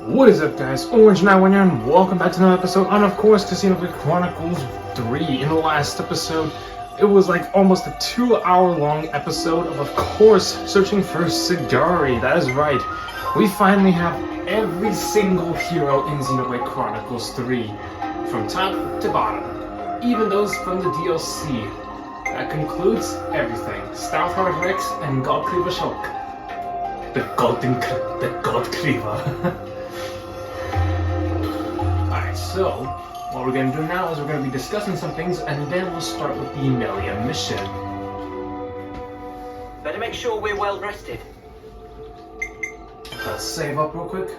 What is up, guys? Orange 911 here, and welcome back to another episode on, of course, Xenoblade Chronicles 3. In the last episode, it was like almost a 2-hour-long episode of course, searching for Sigari. That is right. We finally have every single hero in Xenoblade Chronicles 3, from top to bottom, even those from the DLC. That concludes everything. Stoutheart Rex and Godcleaver Shulk. The Godcleaver. Alright, so what we're going to do now is we're going to be discussing some things, and then we'll start with the Melia mission. Better make sure we're well rested. Let's save up real quick.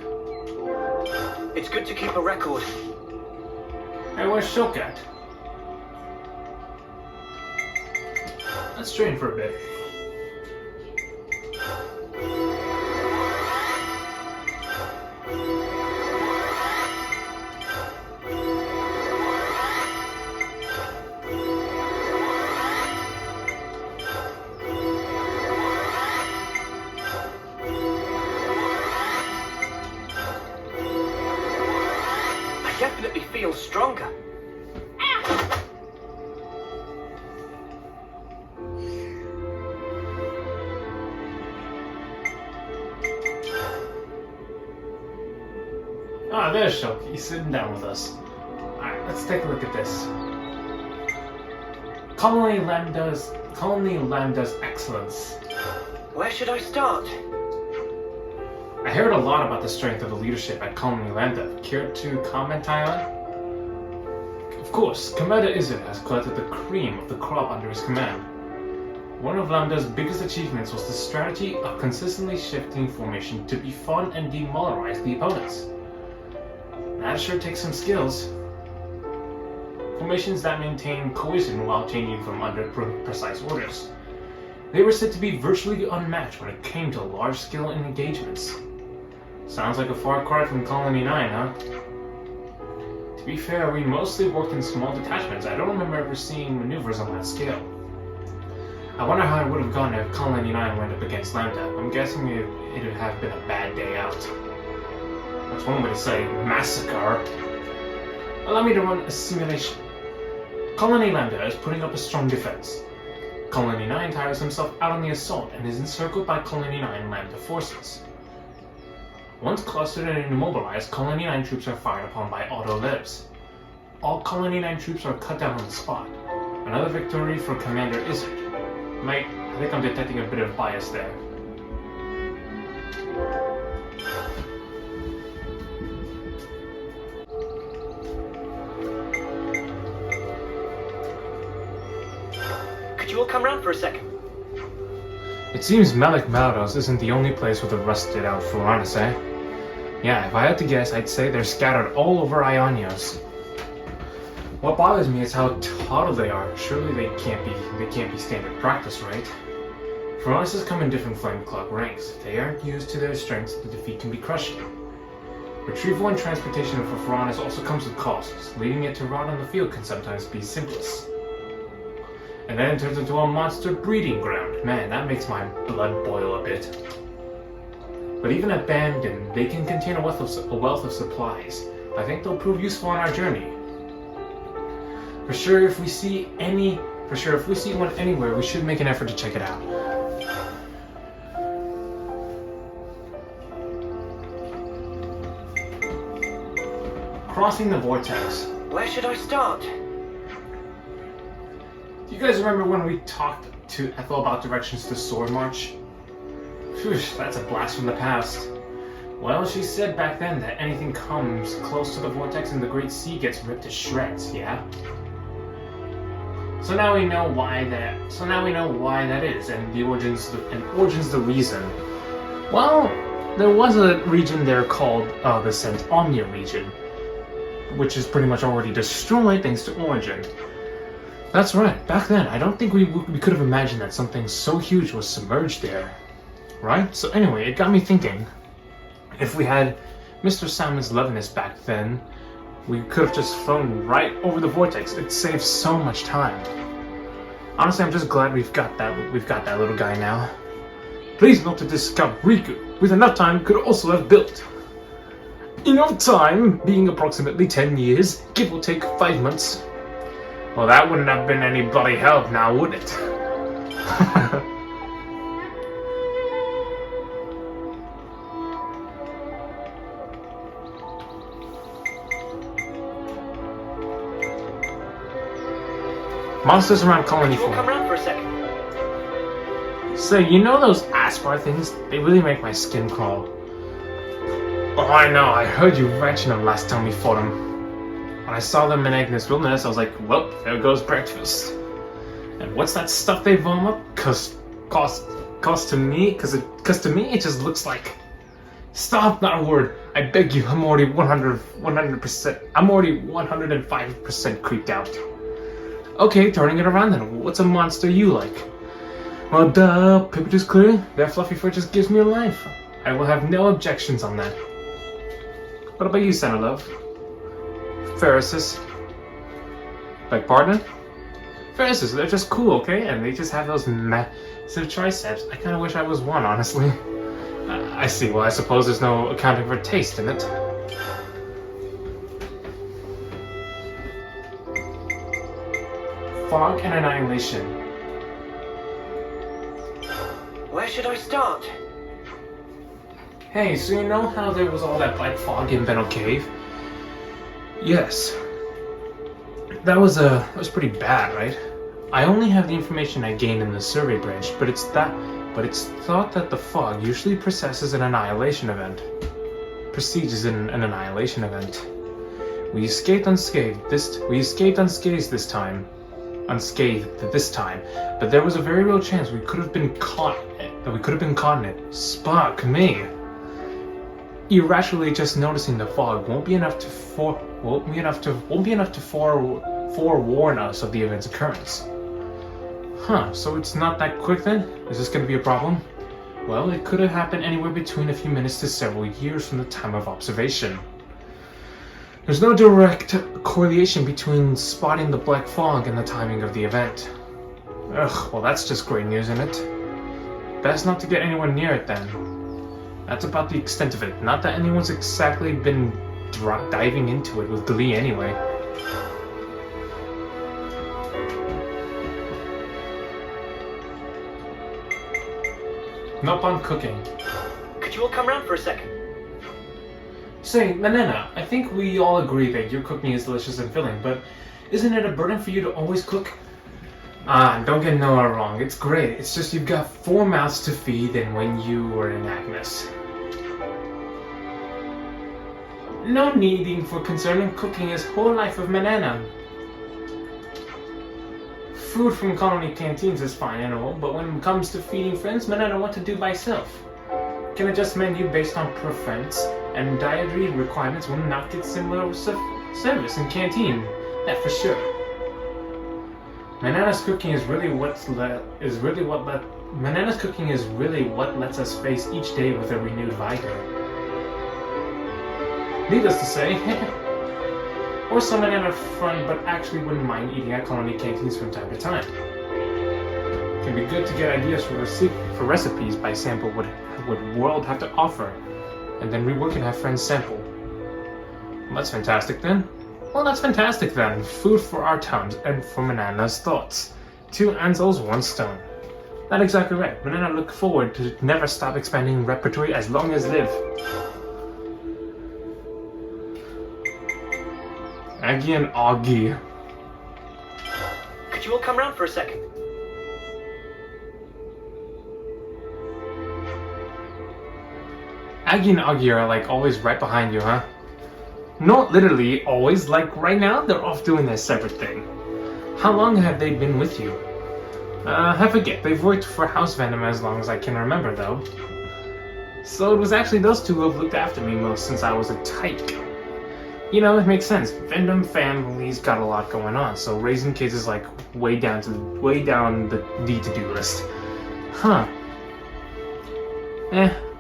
It's good to keep a record. Hey, where's Shulk at? Let's train for a bit. Definitely feel stronger. Ah, there's Shulk. He's sitting down with us. Alright, let's take a look at this. Colony Lambda's excellence. Where should I start? I heard a lot about the strength of the leadership at Colony Lambda. Care to comment, Tyon? Of course, Commander Izzard has collected the cream of the crop under his command. One of Lambda's biggest achievements was the strategy of consistently shifting formation to be fun and demoralize the opponents. That sure takes some skills. Formations that maintain cohesion while changing from under precise orders. They were said to be virtually unmatched when it came to large-scale engagements. Sounds like a far cry from Colony 9, huh? To be fair, we mostly worked in small detachments. I don't remember ever seeing maneuvers on that scale. I wonder how it would have gone if Colony 9 went up against Lambda. I'm guessing it would have been a bad day out. That's one way to say massacre. Allow me to run a simulation. Colony Lambda is putting up a strong defense. Colony 9 tires himself out on the assault and is encircled by Colony 9 Lambda forces. Once clustered and immobilized, Colony 9 troops are fired upon by auto-libs. All Colony 9 troops are cut down on the spot. Another victory for Commander Izzard. Mate, I think I'm detecting a bit of bias there. Could you all come round for a second? It seems Malik Maldos isn't the only place with a rusted out Furanis, eh? Yeah, if I had to guess, I'd say they're scattered all over Ionios. What bothers me is how tall they are. Surely they can't be standard practice, right? Furanis come in different flame clock ranks. If they aren't used to their strengths, the defeat can be crushing. Retrieval and transportation for Furanis also comes with costs. Leaving it to rot on the field can sometimes be simplest. And then it turns into a monster breeding ground. Man, that makes my blood boil a bit. But even abandoned, they can contain a wealth of supplies. I think they'll prove useful on our journey. For sure, if we see one anywhere, we should make an effort to check it out. Crossing the vortex. Where should I start? Do you guys remember when we talked to Ethel about directions to Sword March? Phew, that's a blast from the past. Well, she said back then that anything comes close to the vortex and the Great Sea gets ripped to shreds, yeah? So now we know why that is, and the origin's the reason. Well, there was a region there called the Saint Omnia region, which is pretty much already destroyed thanks to Origin. That's right, back then, I don't think we could have imagined that something so huge was submerged there. Right? So anyway, it got me thinking, if we had Mr. Salmon's Levinus back then, we could have just flown right over the vortex. It saves so much time. Honestly, I'm just glad we've got that little guy now. Please note that this scout Riku, with enough time, could also have built. Enough time, being approximately 10 years, give or take 5 months. Well, that wouldn't have been any bloody help now, would it? Monsters around Colony Could you all 4. come round for a second? Say, you know those Aspar things? They really make my skin crawl. Oh, I know. I heard you mention them last time we fought them. When I saw them in Agnes Wilderness, I was like, well, there goes breakfast. And what's that stuff they vomit? Cause to me it just looks like... Stop, not a word. I beg you, I'm already 100%, I'm already 105% creeped out. Okay, turning it around then. What's a monster you like? Well, duh, paper is clear. That fluffy fur just gives me a life. I will have no objections on that. What about you, Santa Love? Pharises. Beg pardon? Pharises, they're just cool, okay? And they just have those massive triceps. I kinda wish I was one, honestly. I see. Well, I suppose there's no accounting for taste in it. Fog and annihilation. Where should I start? Hey, so you know how there was all that black fog in Benno Cave? Yes. That was pretty bad, right? I only have the information I gained in the survey branch, but it's thought that the fog usually precedes an annihilation event. We escaped unscathed this time, but there was a very real chance we could have been caught in it. Spock, me. Irrationally just noticing the fog won't be enough to forewarn us of the event's occurrence. Huh, so it's not that quick then? Is this going to be a problem? Well, it could have happened anywhere between a few minutes to several years from the time of observation. There's no direct correlation between spotting the black fog and the timing of the event. Ugh, well that's just great news, isn't it? Best not to get anywhere near it then. That's about the extent of it. Not that anyone's exactly been diving into it with glee anyway. Nope on cooking. Could you all come round for a second? Say, Manena, I think we all agree that your cooking is delicious and filling, but isn't it a burden for you to always cook? Don't get Noah wrong, it's great. It's just you've got 4 mouths to feed than when you were in Agnes. No needing for concerning cooking is whole life of Manena. Food from colony canteens is fine and all, but when it comes to feeding friends, Manena what to do by self. Can adjust menu based on preference, and dietary requirements will not get similar service in canteen. That for sure. Manena's cooking is really what lets us face each day with a renewed vigor. Needless to say, or some Manena friend but actually wouldn't mind eating at colony canteens from time to time. It can be good to get ideas for recipes by sample what world have to offer, and then rework and have friends sample. Well, that's fantastic then. Food for our tongues and for Manena's thoughts. 2 ansels, 1 stone. Not exactly right. Manena look forward to never stop expanding repertory as long as live. Aggie and Augie. Could you all come round for a second? Aggie and Augie are like always right behind you, huh? Not literally always, like right now they're off doing their separate thing. How long have they been with you? I forget, they've worked for House Venom as long as I can remember though. So it was actually those 2 who have looked after me most since I was a tyke. You know, it makes sense. Venom family's got a lot going on, so raising kids is like way down the need-to-do list. Huh.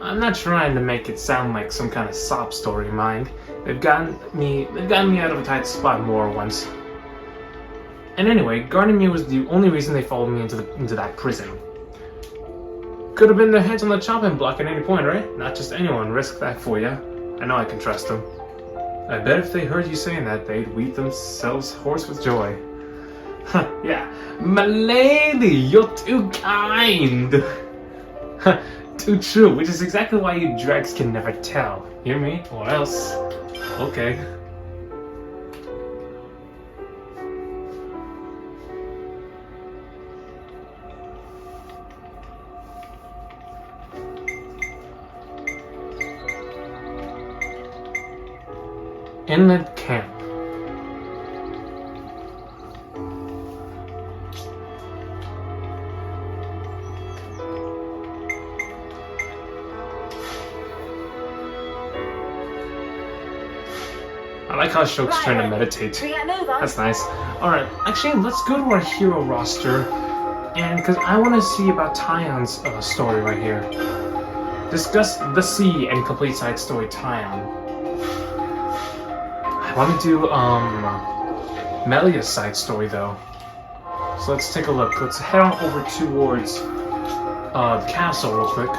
I'm not trying to make it sound like some kind of sob story, mind. They've gotten me out of a tight spot more once. And anyway, guarding me was the only reason they followed me into that prison. Could have been their heads on the chopping block at any point, right? Not just anyone risk that for you. I know I can trust them. I bet if they heard you saying that, they'd weep themselves hoarse with joy. Yeah, my lady, you're too kind. Too true, which is exactly why you dregs can never tell. Hear me? Or else. Okay. Inlet camp. I like how Shoke's trying to meditate. That's nice. Alright, actually, let's go to our hero roster. And because I want to see about Tion's story right here. Discuss the sea and complete side story Tion. I want to do Melia's side story though. So let's take a look. Let's head on over towards the castle real quick.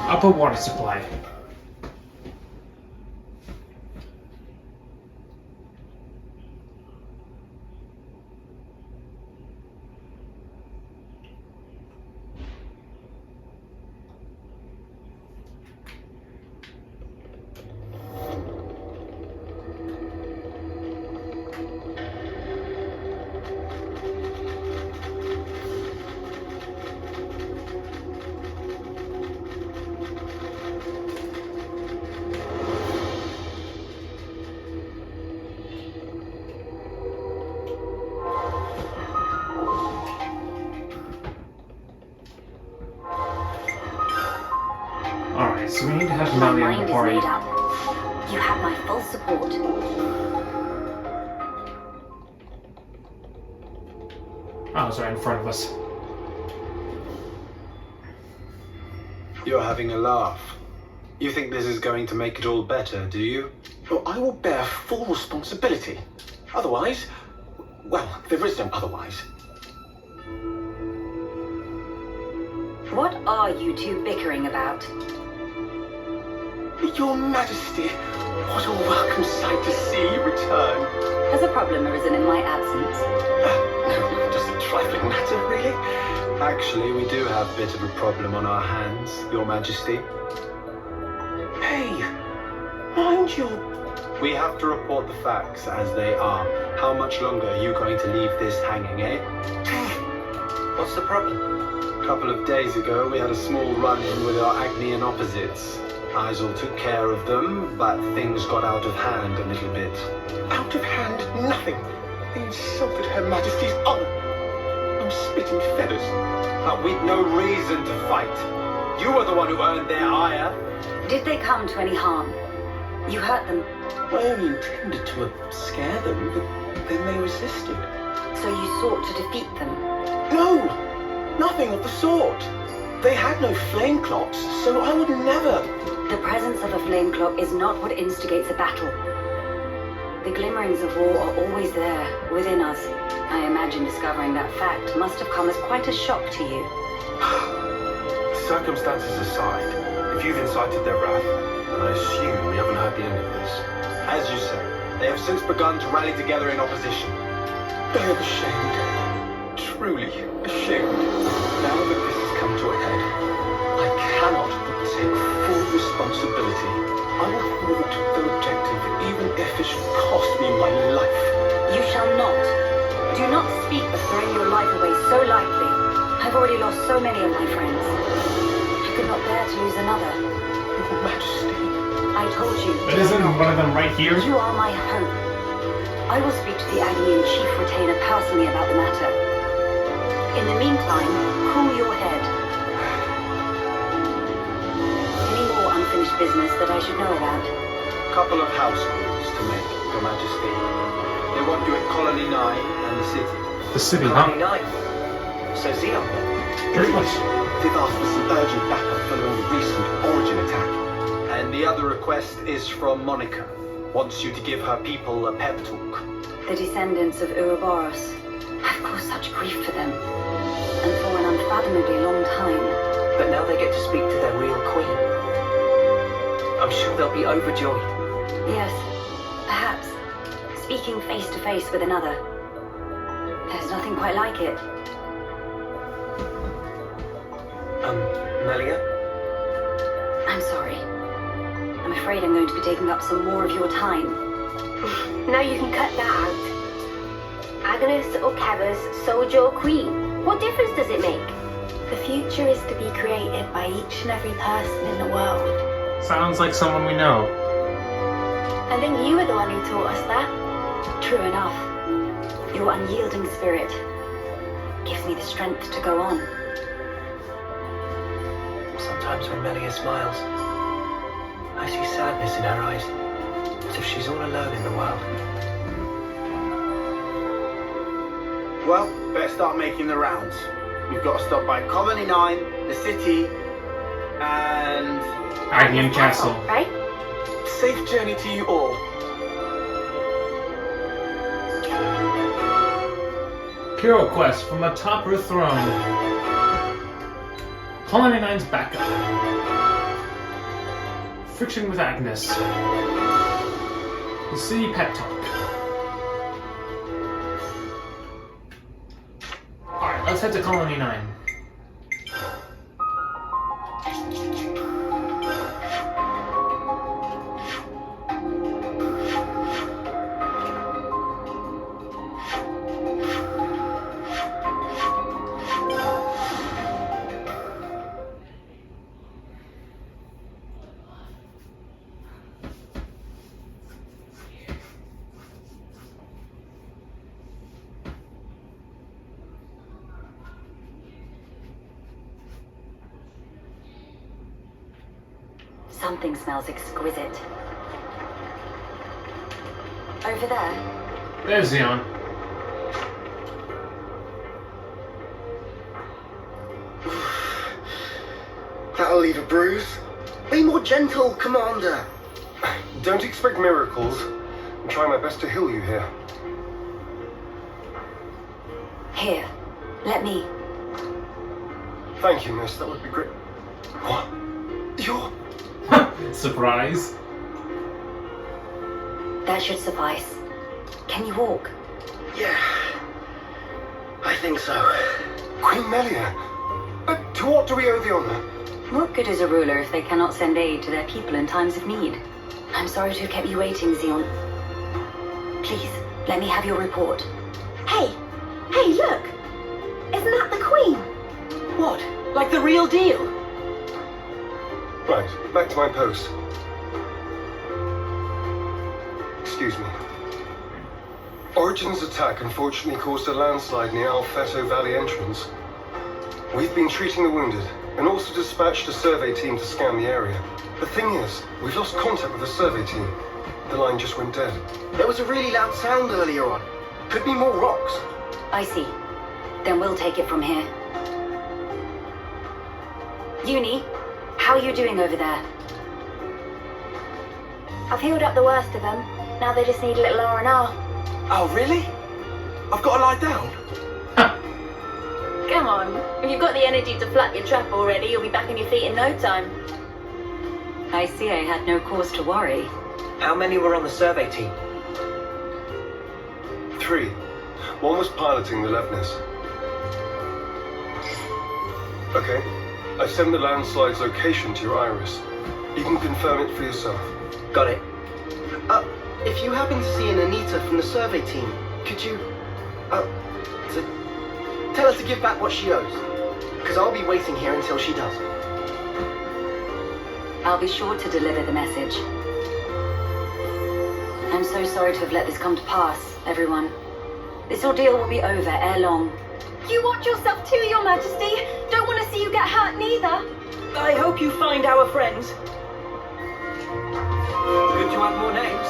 Upper water supply. Alright, so we need to have My Melia mind in is the party. made up. You have my full support. Oh, it's right in front of us. You're having a laugh. You think this is going to make it all better, do you? Well, I will bear full responsibility. Otherwise, well, there is no otherwise. What are you two bickering about? Your Majesty, what a welcome sight to see you return. Has a problem arisen in my absence? No, just a trifling matter, really. Actually, we do have a bit of a problem on our hands, Your Majesty. Hey, mind your... We have to report the facts as they are. How much longer are you going to leave this hanging, eh? What's the problem? A couple of days ago, we had a small run-in with our Agnian opposites. Isel took care of them, but things got out of hand a little bit. Out of hand, nothing. They insulted Her Majesty's honor. I'm spitting feathers. But we'd no reason to fight. You were the one who earned their ire. Did they come to any harm? You hurt them, I only intended to scare them, but then they resisted. so you sought to defeat them. No, nothing of the sort. They had no flame clocks, so I would never... The presence of a flame clock is not what instigates a battle. The glimmerings of war are always there, within us. I imagine discovering that fact must have come as quite a shock to you. Circumstances aside, if you've incited their wrath, then I assume we haven't heard the end of this. As you say, they have since begun to rally together in opposition. I am ashamed. Truly ashamed. Now that this has come to a head, I cannot but take full responsibility. I will thwart their objective, even if it should cost me my life. You shall not. Do not speak of throwing your life away so lightly. I've already lost so many of my friends. I could not bear to lose another. Your Majesty. I told you. But isn't one of them right here? You are my hope. I will speak to the Agnian chief retainer personally about the matter. In the meantime, cool your head. Any more unfinished business that I should know about? Couple of house calls to make, Your Majesty. They want you at Colony 9 and the city. The city, Colony huh? 9. So Xenoblade. Very much. They've asked for some urgent backup following the recent Origin attack. And the other request is from Monica. Wants you to give her people a pep talk. The descendants of Ouroboros. I've caused such grief for them. And unfathomably long time. But now they get to speak to their real queen. I'm sure they'll be overjoyed. Yes, perhaps. Speaking face to face with another. There's nothing quite like it. Melia? I'm sorry. I'm afraid I'm going to be taking up some more of your time. Now you can cut that out. Agnes or Kevers, soldier or queen, what difference does it make? The future is to be created by each and every person in the world. Sounds like someone we know. I think you were the one who taught us that. True enough. Your unyielding spirit gives me the strength to go on. Sometimes when Melia smiles, I see sadness in her eyes, as if she's all alone in the world. Well, better start making the rounds. We've got to stop by Colony 9, the city, and... Agnian Castle. Right? Safe journey to you all. Hero quest from atop her throne. Colony 9's backup. Friction with Agnes. The city pep talk. Alright, let's head to Colony 9. Something smells exquisite. Over there. There's Xeon. That'll leave a bruise. Be more gentle, Commander. Don't expect miracles. I'm trying my best to heal you here. Here. Let me. Thank you, miss. That would be great. What? You're... Surprise. That should suffice. Can you walk? Yeah, I think so. Queen Melia. But to what do we owe the honor? What good is a ruler if they cannot send aid to their people in times of need? I'm sorry to have kept you waiting, Xeon. Please, let me have your report. Hey, look! Isn't that the queen? What? Like the real deal? Right, back to my post. Excuse me. Origin's attack unfortunately caused a landslide near Alfeto Valley entrance. We've been treating the wounded, and also dispatched a survey team to scan the area. The thing is, we've lost contact with the survey team. The line just went dead. There was a really loud sound earlier on. Could be more rocks. I see. Then we'll take it from here. Uni, how are you doing over there? I've healed up the worst of them. Now they just need a little R&R. Oh, really? I've got to lie down? Come on. If you've got the energy to flat your trap already, you'll be back on your feet in no time. I see I had no cause to worry. How many were on the survey team? 3. One was piloting the Levnis. Okay. I've sent the landslide's location to your iris. You can confirm it for yourself. Got it. If you happen to see an Anita from the survey team, could you, tell her to give back what she owes? Because I'll be waiting here until she does. I'll be sure to deliver the message. I'm so sorry to have let this come to pass, everyone. This ordeal will be over ere long. You watch yourself too, Your Majesty. Don't want to see you get hurt neither. I hope you find our friends. Good to have more names.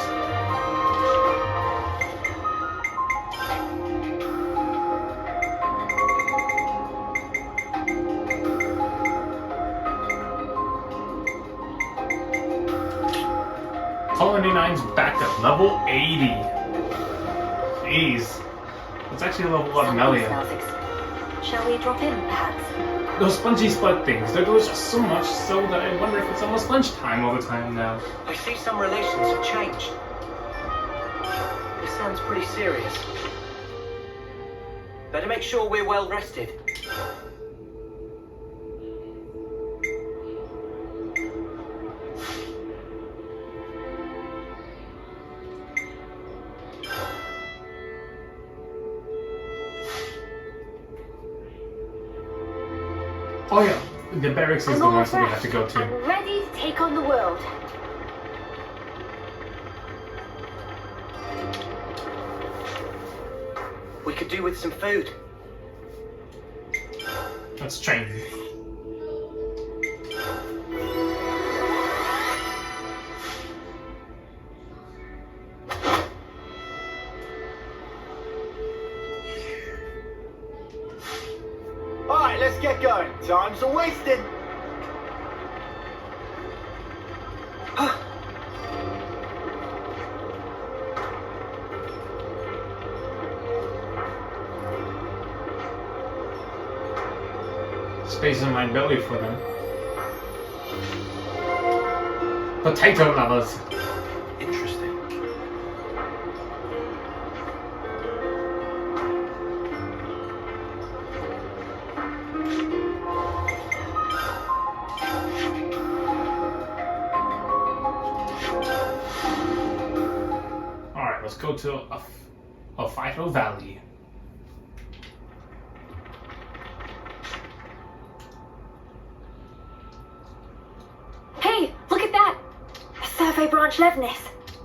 Colony 9's backup, level 80. Jeez. That's actually a level up Something Melia. smells Shall we drop in, perhaps? Those spongy spud things, they're delicious so much so that I wonder if it's almost lunchtime all the time now. I see some relations have changed. This sounds pretty serious. Better make sure we're well rested. Oh yeah, the barracks is the one that we have to go to. I'm ready to take on the world. We could do with some food. Let's train. Alright, let's get going. Time's a wasted. Space in my belly for them. Potato lovers. Interesting. Alright, let's go to a Fido Valley. Hey, look at that! A survey branch Levinus.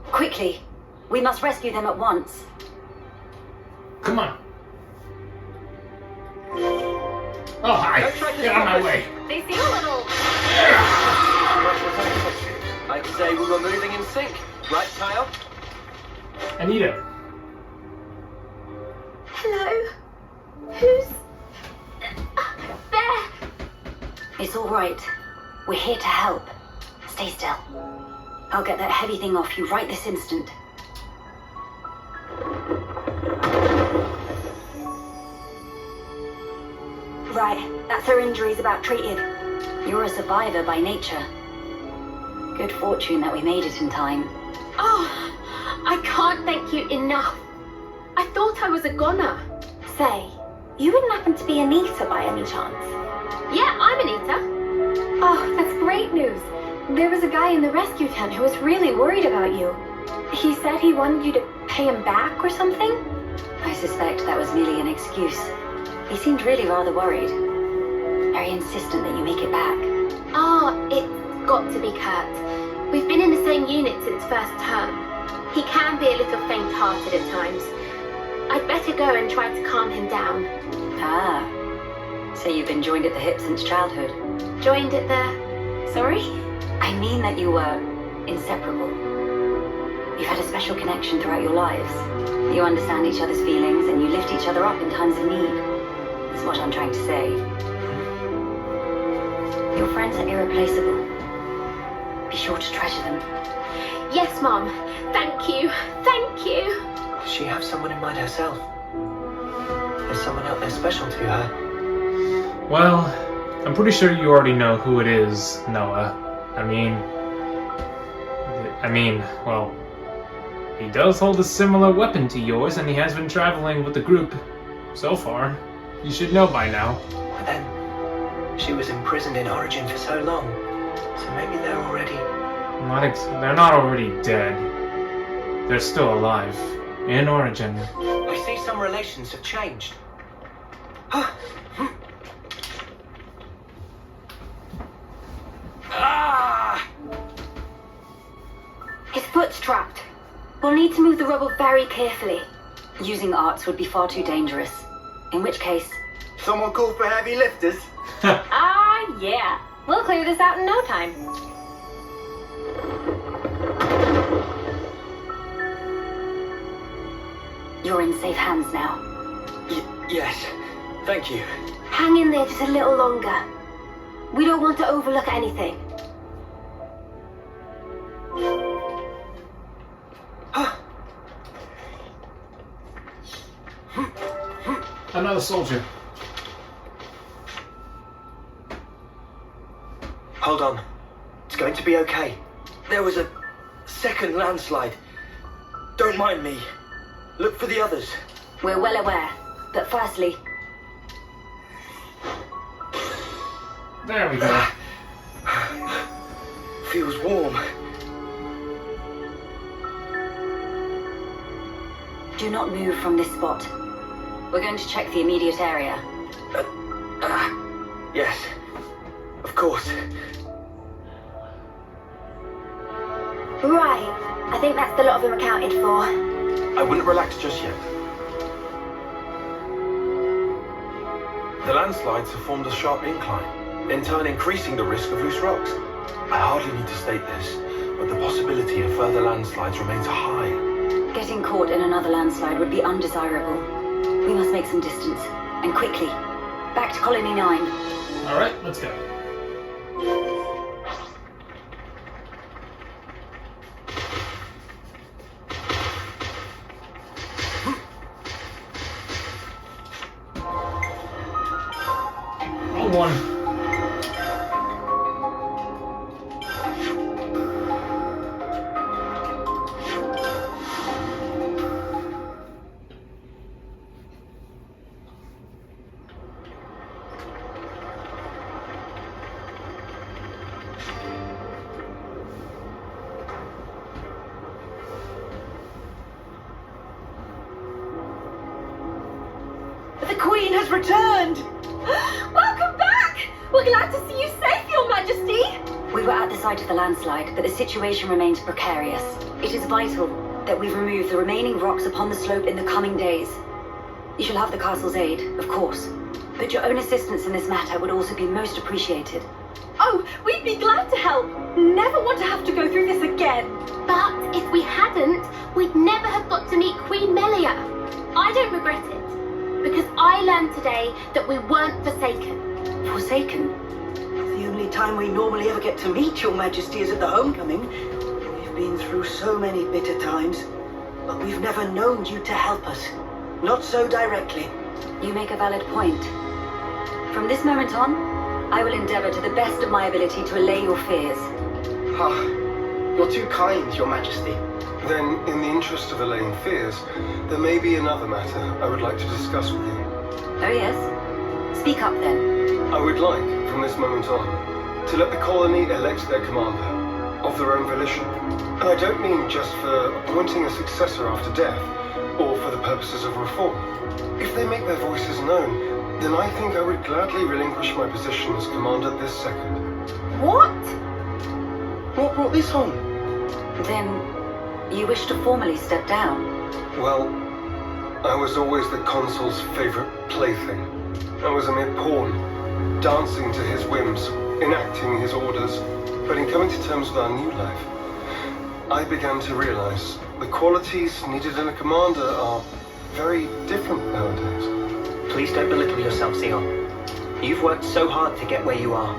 Quickly! We must rescue them at once. Come on. Oh, hi. Don't try to Get out of my stop us. way. They feel a little. I'd say we were moving in sync. Right, Kyle? Anita. Hello? Who's... there? It's all right. We're here to help. Stay still. I'll get that heavy thing off you right this instant. Right, that's her injuries about treated. You're a survivor by nature. Good fortune that we made it in time. Oh, I can't thank you enough. I thought I was a goner. Say, you wouldn't happen to be Anita by any chance? Yeah, I'm Anita. Oh, that's great news. There was a guy in the rescue tent who was really worried about you. He said he wanted you to pay him back or something? I suspect that was merely an excuse. He seemed really rather worried. Very insistent that you make it back. Ah, it's got to be Kurt. We've been in the same unit since first term. He can be a little faint-hearted at times. I'd better go and try to calm him down. Ah. So you've been joined at the hip since childhood? Joined at the... Sorry? I mean that you were inseparable. You've had a special connection throughout your lives. You understand each other's feelings and you lift each other up in times of need. That's what I'm trying to say. Your friends are irreplaceable. Be sure to treasure them. Yes, Mom. Thank you. Thank you. Does she have someone in mind herself? There's someone out there special to her. Well, I'm pretty sure you already know who it is, Noah. I mean, well, he does hold a similar weapon to yours, and he has been traveling with the group so far. You should know by now. But then, she was imprisoned in Origin for so long, so maybe they're already... They're not already dead. They're still alive. In Origin. I see some relations have changed. Ah! His foot's trapped. We'll need to move the rubble very carefully. Using arts would be far too dangerous. In which case... Someone call for heavy lifters? Ah, yeah. We'll clear this out in no time. You're in safe hands now. Yes, thank you. Hang in there just a little longer. We don't want to overlook anything. Another soldier. Hold on. It's going to be okay. There was a second landslide. Don't mind me. Look for the others. We're well aware. But firstly, There we go. Feels warm. do not move from this spot. We're going to check the immediate area. Yes. Of course. Right. I think that's the lot of them accounted for. I wouldn't relax just yet. The landslides have formed a sharp incline, in turn increasing the risk of loose rocks. I hardly need to state this, but the possibility of further landslides remains high. Getting caught in another landslide would be undesirable. We must make some distance, and quickly. Back to Colony 9. Alright, let's go. Wrong one. The Queen has returned! Welcome back! We're glad to see you safe, Your Majesty! We were at the site of the landslide, but the situation remains precarious. It is vital that we remove the remaining rocks upon the slope in the coming days. You shall have the castle's aid, of course, but your own assistance in this matter would also be most appreciated. Oh, we'd be glad to help! Never want to have to go through this again! But if we hadn't, we'd never have got to meet Queen Melia. I don't regret it, because I learned today that we weren't forsaken. Forsaken? The only time we normally ever get to meet Your Majesty is at the homecoming. We've been through so many bitter times, but we've never known you to help us. Not so directly. You make a valid point. From this moment on, I will endeavor to the best of my ability to allay your fears. Ah, you're too kind, Your Majesty. Then, in the interest of allaying fears, there may be another matter I would like to discuss with you. Oh yes? Speak up then. I would like, from this moment on, to let the colony elect their commander, of their own volition. And I don't mean just for appointing a successor after death, or for the purposes of reform. If they make their voices known, then I think I would gladly relinquish my position as commander this second. What? What brought this on? Then, you wish to formally step down? Well, I was always the consul's favorite plaything. I was a mere pawn, dancing to his whims, enacting his orders. But in coming to terms with our new life, I began to realize the qualities needed in a commander are very different nowadays. Please don't belittle yourself, Xeon. You've worked so hard to get where you are.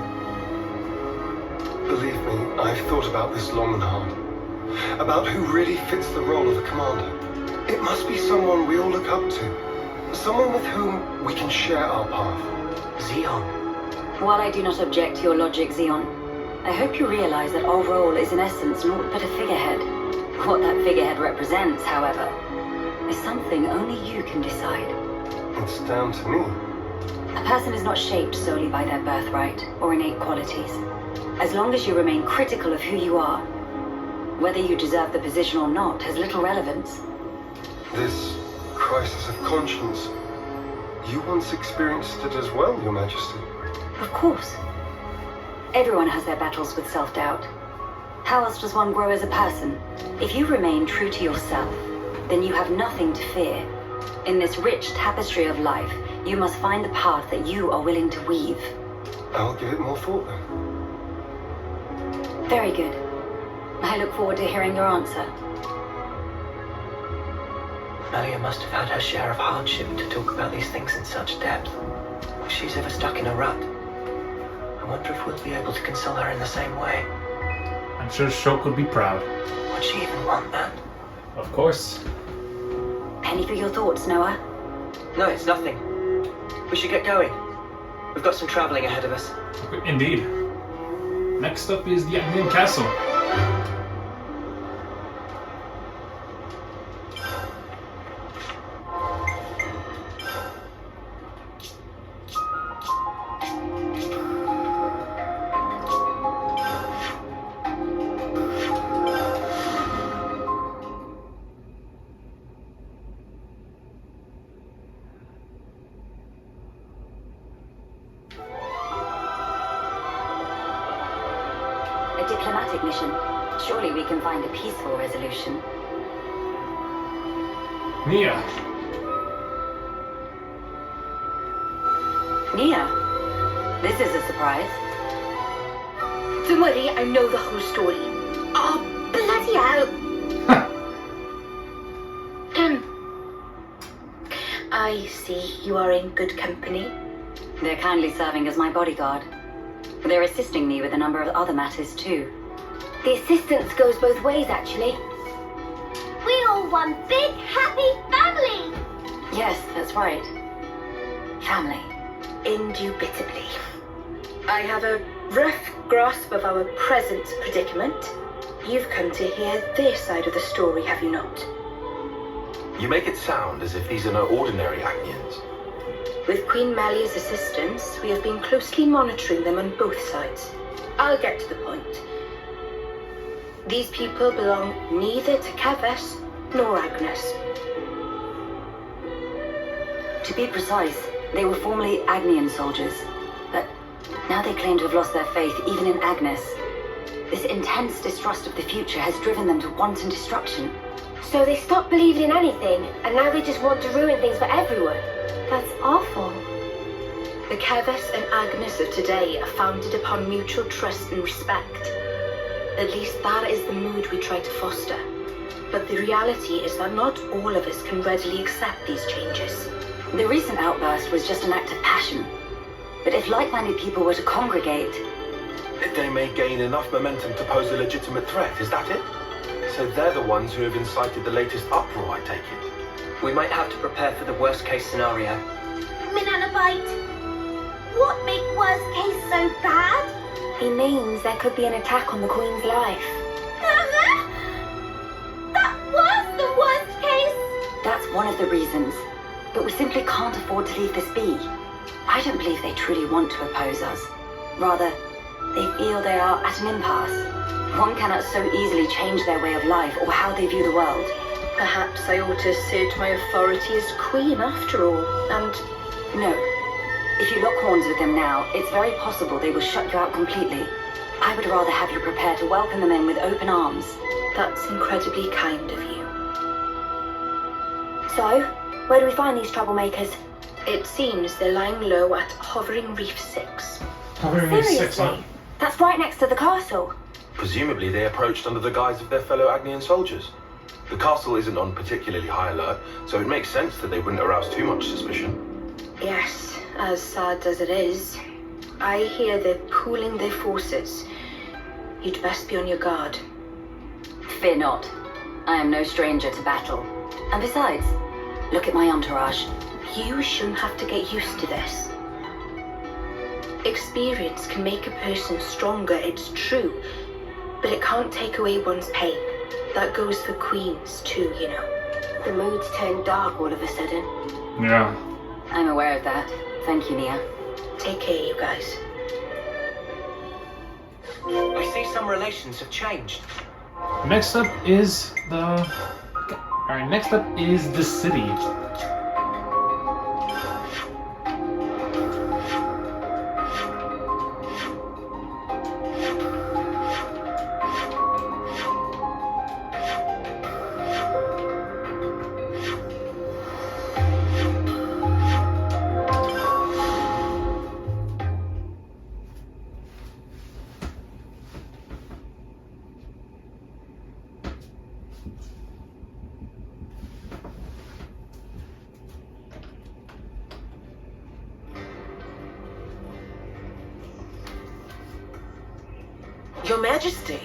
Believe me, I've thought about this long and hard. About who really fits the role of a commander. It must be someone we all look up to. Someone with whom we can share our path. Xeon. While I do not object to your logic, Xeon, I hope you realize that our role is in essence naught but a figurehead. What that figurehead represents, however, is something only you can decide. It's down to me. A person is not shaped solely by their birthright or innate qualities. As long as you remain critical of who you are, whether you deserve the position or not has little relevance. This crisis of conscience, you once experienced it as well, Your Majesty. Of course. Everyone has their battles with self-doubt. How else does one grow as a person? If you remain true to yourself, then you have nothing to fear. In this rich tapestry of life, you must find the path that you are willing to weave. I'll give it more thought then. Very good. I look forward to hearing your answer. Melia must have had her share of hardship to talk about these things in such depth. If she's ever stuck in a rut, I wonder if we'll be able to console her in the same way. I'm sure Shulk would be proud. Would she even want that? Of course. Penny for your thoughts, Noah. No, it's nothing. We should get going. We've got some traveling ahead of us. Indeed. Next up is the Agnian Castle. A diplomatic mission. Surely we can find a peaceful resolution. Nia. Nia, this is a surprise. Don't worry, I know the whole story. Oh, bloody hell! I see you are in good company. They're kindly serving as my bodyguard. They're assisting me with a number of other matters too. The assistance goes both ways, actually. We all one big happy family! Yes, that's right. Family. Indubitably. I have a rough grasp of our present predicament. You've come to hear their side of the story, have you not? You make it sound as if these are no ordinary Agnians. With Queen Melia's assistance, we have been closely monitoring them on both sides. I'll get to the point. These people belong neither to Kavess nor Agnes. To be precise, they were formerly Agnian soldiers, but now they claim to have lost their faith even in Agnes. This intense distrust of the future has driven them to wanton destruction. So they stopped believing in anything, and now they just want to ruin things for everyone. That's awful. The Kavess and Agnes of today are founded upon mutual trust and respect. At least that is the mood we try to foster. But the reality is that not all of us can readily accept these changes. The recent outburst was just an act of passion. But if like-minded people were to congregate... They may gain enough momentum to pose a legitimate threat, is that it? So they're the ones who have incited the latest uproar, I take it. We might have to prepare for the worst case scenario. Minanabite, what make worst case so bad? He means there could be an attack on the Queen's life. That was the worst case! That's one of the reasons. But we simply can't afford to leave this be. I don't believe they truly want to oppose us. Rather, they feel they are at an impasse. One cannot so easily change their way of life or how they view the world. Perhaps I ought to assert my authority as Queen after all, and... No. If you lock horns with them now, it's very possible they will shut you out completely. I would rather have you prepare to welcome them in with open arms. That's incredibly kind of you. So, where do we find these troublemakers? It seems they're lying low at Hovering Reef 6. Hovering Reef 6, huh? Seriously? That's right next to the castle. Presumably they approached under the guise of their fellow Agnian soldiers. The castle isn't on particularly high alert, so it makes sense that they wouldn't arouse too much suspicion. Yes, as sad as it is. I hear they're pooling their forces. You'd best be on your guard. Fear not. I am no stranger to battle. And besides, look at my entourage. You shouldn't have to get used to this. Experience can make a person stronger, it's true. But it can't take away one's pain. That goes for queens too, you know. The mood's turned dark all of a sudden. Yeah. I'm aware of that. Thank you, Nia. Take care, you guys. I see some relations have changed. Next up is the... Alright, next up is the city. Your Majesty.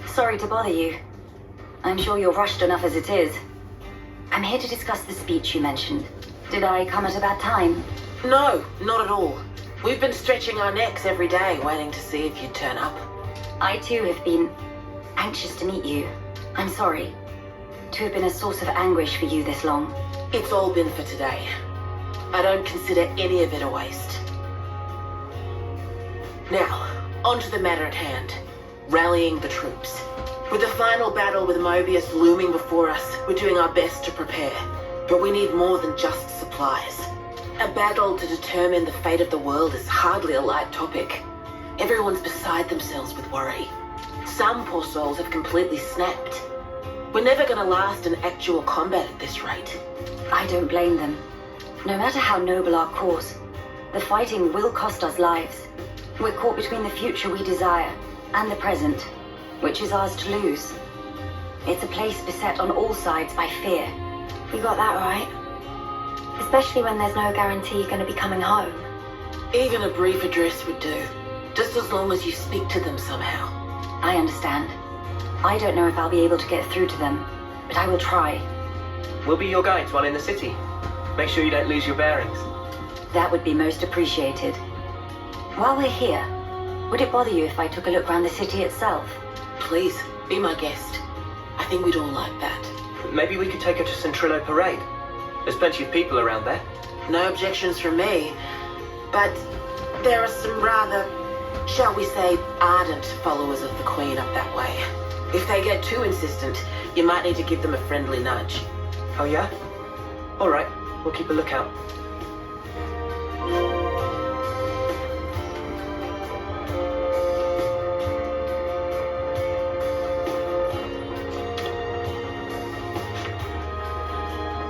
Sorry to bother you. I'm sure you're rushed enough as it is. I'm here to discuss the speech you mentioned. Did I come at a bad time? No, not at all. We've been stretching our necks every day, waiting to see if you'd turn up. I too have been anxious to meet you. I'm sorry to have been a source of anguish for you this long. It's all been for today. I don't consider any of it a waste. Now, on to the matter at hand. Rallying the troops. With the final battle with Mobius looming before us, we're doing our best to prepare. But we need more than just supplies. A battle to determine the fate of the world is hardly a light topic. Everyone's beside themselves with worry. Some poor souls have completely snapped. We're never gonna last in actual combat at this rate. I don't blame them. No matter how noble our cause, the fighting will cost us lives. We're caught between the future we desire and the present, which is ours to lose. It's a place beset on all sides by fear. You got that right. Especially when there's no guarantee you're going to be coming home. Even a brief address would do. Just as long as you speak to them somehow. I understand. I don't know if I'll be able to get through to them, but I will try. We'll be your guides while in the city. Make sure you don't lose your bearings. That would be most appreciated. While we're here, would it bother you if I took a look around the city itself? Please, be my guest. I think we'd all like that. Maybe we could take her to Centrillo Parade. There's plenty of people around there. No objections from me, but there are some rather, shall we say, ardent followers of the Queen up that way. If they get too insistent, you might need to give them a friendly nudge. Oh yeah? All right, we'll keep a lookout.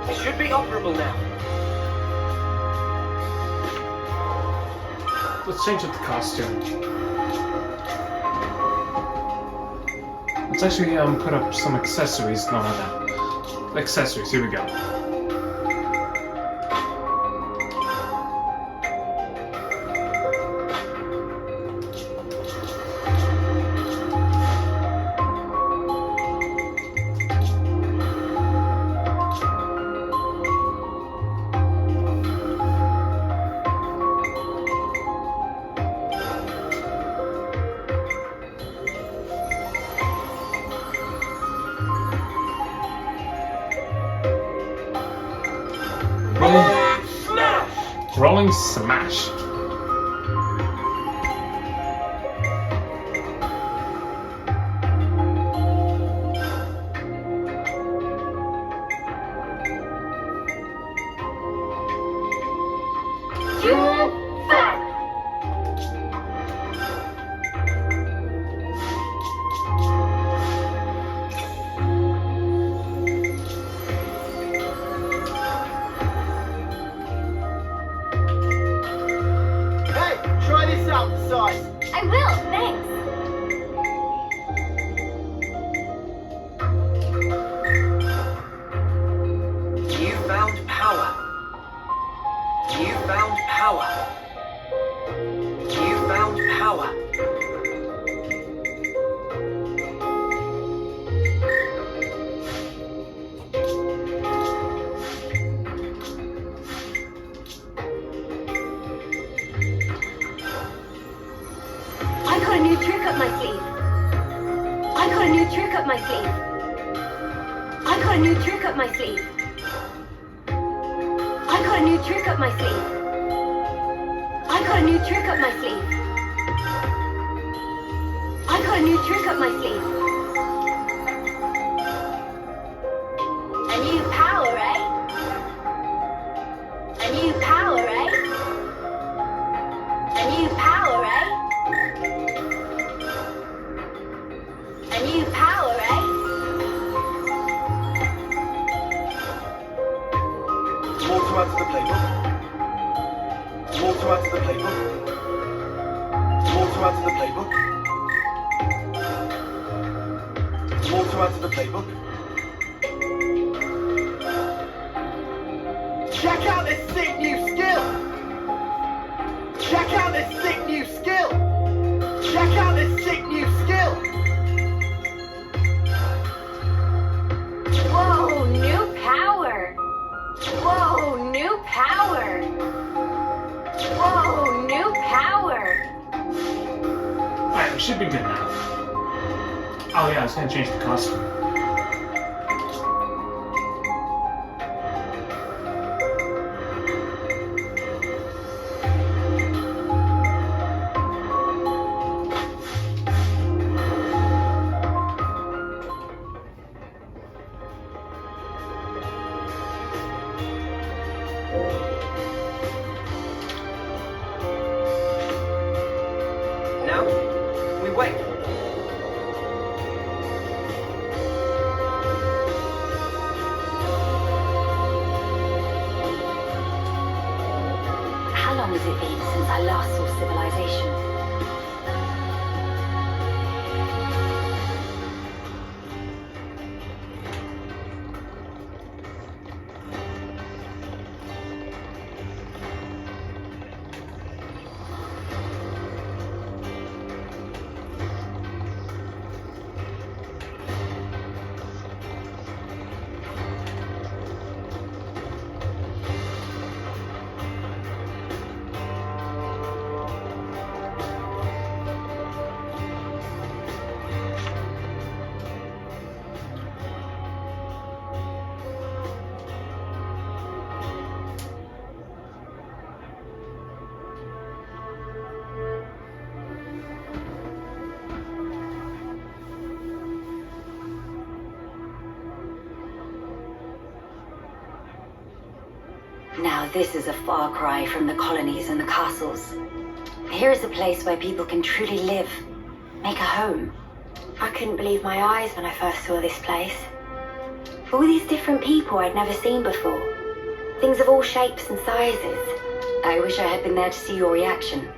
It should be operable now. Let's change up the costume. Let's actually put up some accessories. No, not that. Accessories. Here we go. Rolling smash. I will, thanks. You found power. You found power. You found power. I got a new trick up my sleeve. I got a new trick up my sleeve. I got a new trick up my sleeve. I got a new trick up my sleeve. I got a new trick up my sleeve. I got a new trick up my sleeve. A new power, eh? A new power, eh? A new power, eh? A new power, eh? More to add to the playbook. More to add to the playbook. More to add to the playbook. More to add to the playbook. Check out this sick new skill! Check out this sick new skill! Check out this sick new skill! Whoa, new power! Whoa, new power! should be good enough. Oh yeah, I was gonna change the costume. Now, we wait. How long has it been since I last saw civilization? Now this is a far cry from the colonies and the castles. Here is a place where people can truly live, make a home. I couldn't believe my eyes when I first saw this place. All these different people I'd never seen before. Things of all shapes and sizes. I wish I had been there to see your reaction.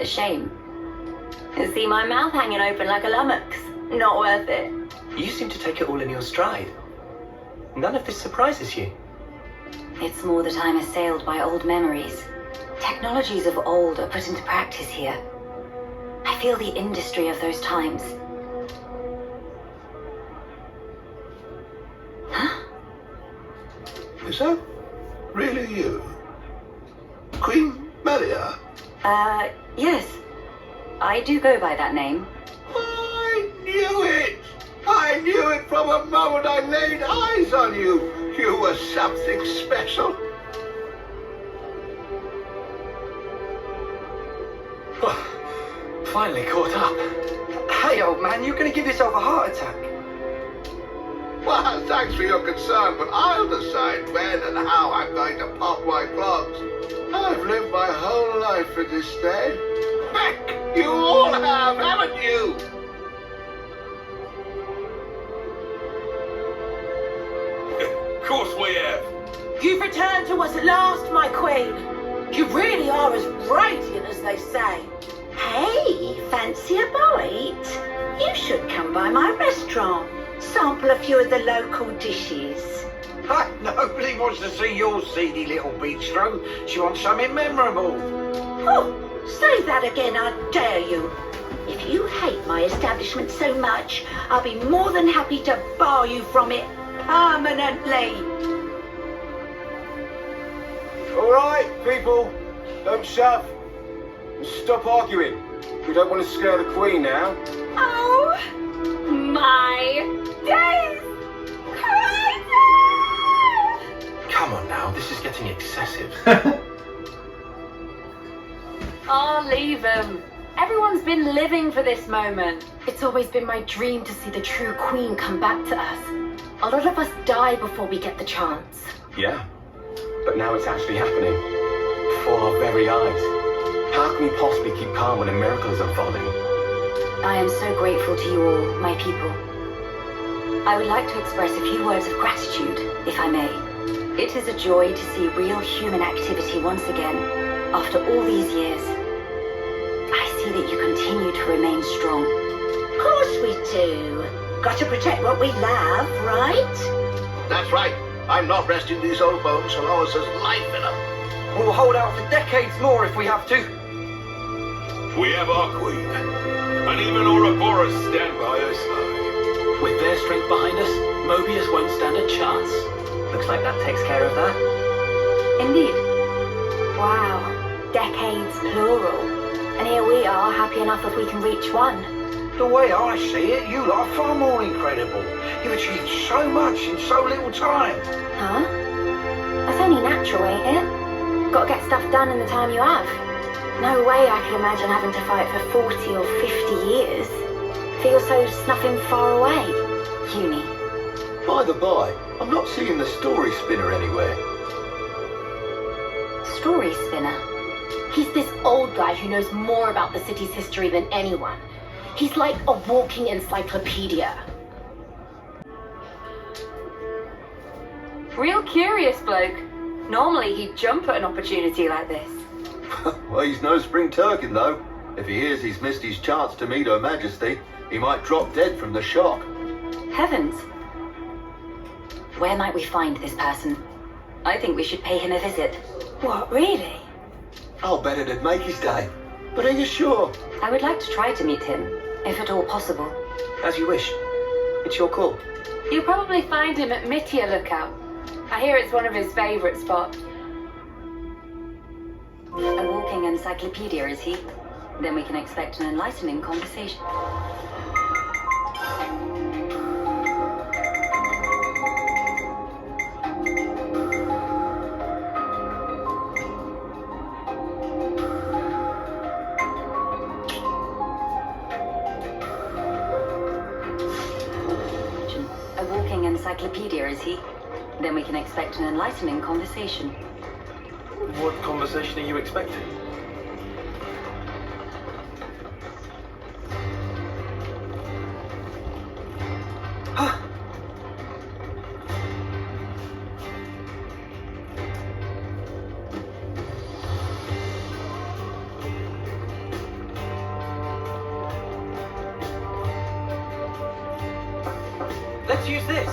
A shame. See my mouth hanging open like a lummox. Not worth it. You seem to take it all in your stride. None of this surprises you. It's more that I'm assailed by old memories. Technologies of old are put into practice here. I feel the industry of those times. Huh? Is that really you? Queen Melia? Yes. I do go by that name. I knew it! I knew it from the moment I laid eyes on you! You were something special. Finally caught up. Hey, old man, you're gonna give yourself a heart attack. Well, thanks for your concern, but I'll decide when and how I'm going to pop my clogs. I've lived my whole life in this state. Heck, you all have, haven't you? Of course we have. You've returned to us at last, my queen. You really are as radiant as they say. Hey, fancy a bite? You should come by my restaurant. Sample a few of the local dishes. Nobody wants to see your seedy little bistro. She wants something memorable. Oh, say that again, I dare you. If you hate my establishment so much, I'll be more than happy to bar you from it permanently. All right, people, don't shove. And stop arguing. We don't want to scare the Queen now. Oh, my days! Crazy! Come on now, this is getting excessive. Oh, leave them. Everyone's been living for this moment. It's always been my dream to see the true Queen come back to us. A lot of us die before we get the chance. Yeah, but now it's actually happening. Before our very eyes. How can we possibly keep calm when a miracle is unfolding? I am so grateful to you all, my people. I would like to express a few words of gratitude, if I may. It is a joy to see real human activity once again, after all these years. I see that you continue to remain strong. Of course we do. Got to protect what we love, right? That's right. I'm not resting these old bones so long as there's life in them. We'll hold out for decades more if we have to. We have our queen, and even Ouroboros stand by her side. With their strength behind us, Mobius won't stand a chance. Looks like that takes care of that. Indeed. Wow, decades plural. And here we are, happy enough if we can reach one. The way I see it, you lot are far more incredible. You've achieved so much in so little time. Huh? That's only natural, ain't it? Gotta get stuff done in the time you have. No way I could imagine having to fight for 40 or 50 years. Feel so snuffing far away. Uni. By the by, I'm not seeing the story spinner anywhere. Story spinner? He's this old guy who knows more about the city's history than anyone. He's like a walking encyclopedia. Real curious bloke. Normally he'd jump at an opportunity like this. Well, he's no spring turkin, though. If he hears he's missed his chance to meet Her Majesty, he might drop dead from the shock. Heavens. Where might we find this person? I think we should pay him a visit. What, really? I'll bet it'd make his day. But are you sure? I would like to try to meet him, if at all possible. As you wish. It's your call. You'll probably find him at Mittia Lookout. I hear it's one of his favourite spots. A walking encyclopedia, is he? Then we can expect an enlightening conversation. A walking encyclopedia, is he? Then we can expect an enlightening conversation. What conversation are you expecting? Let's use this.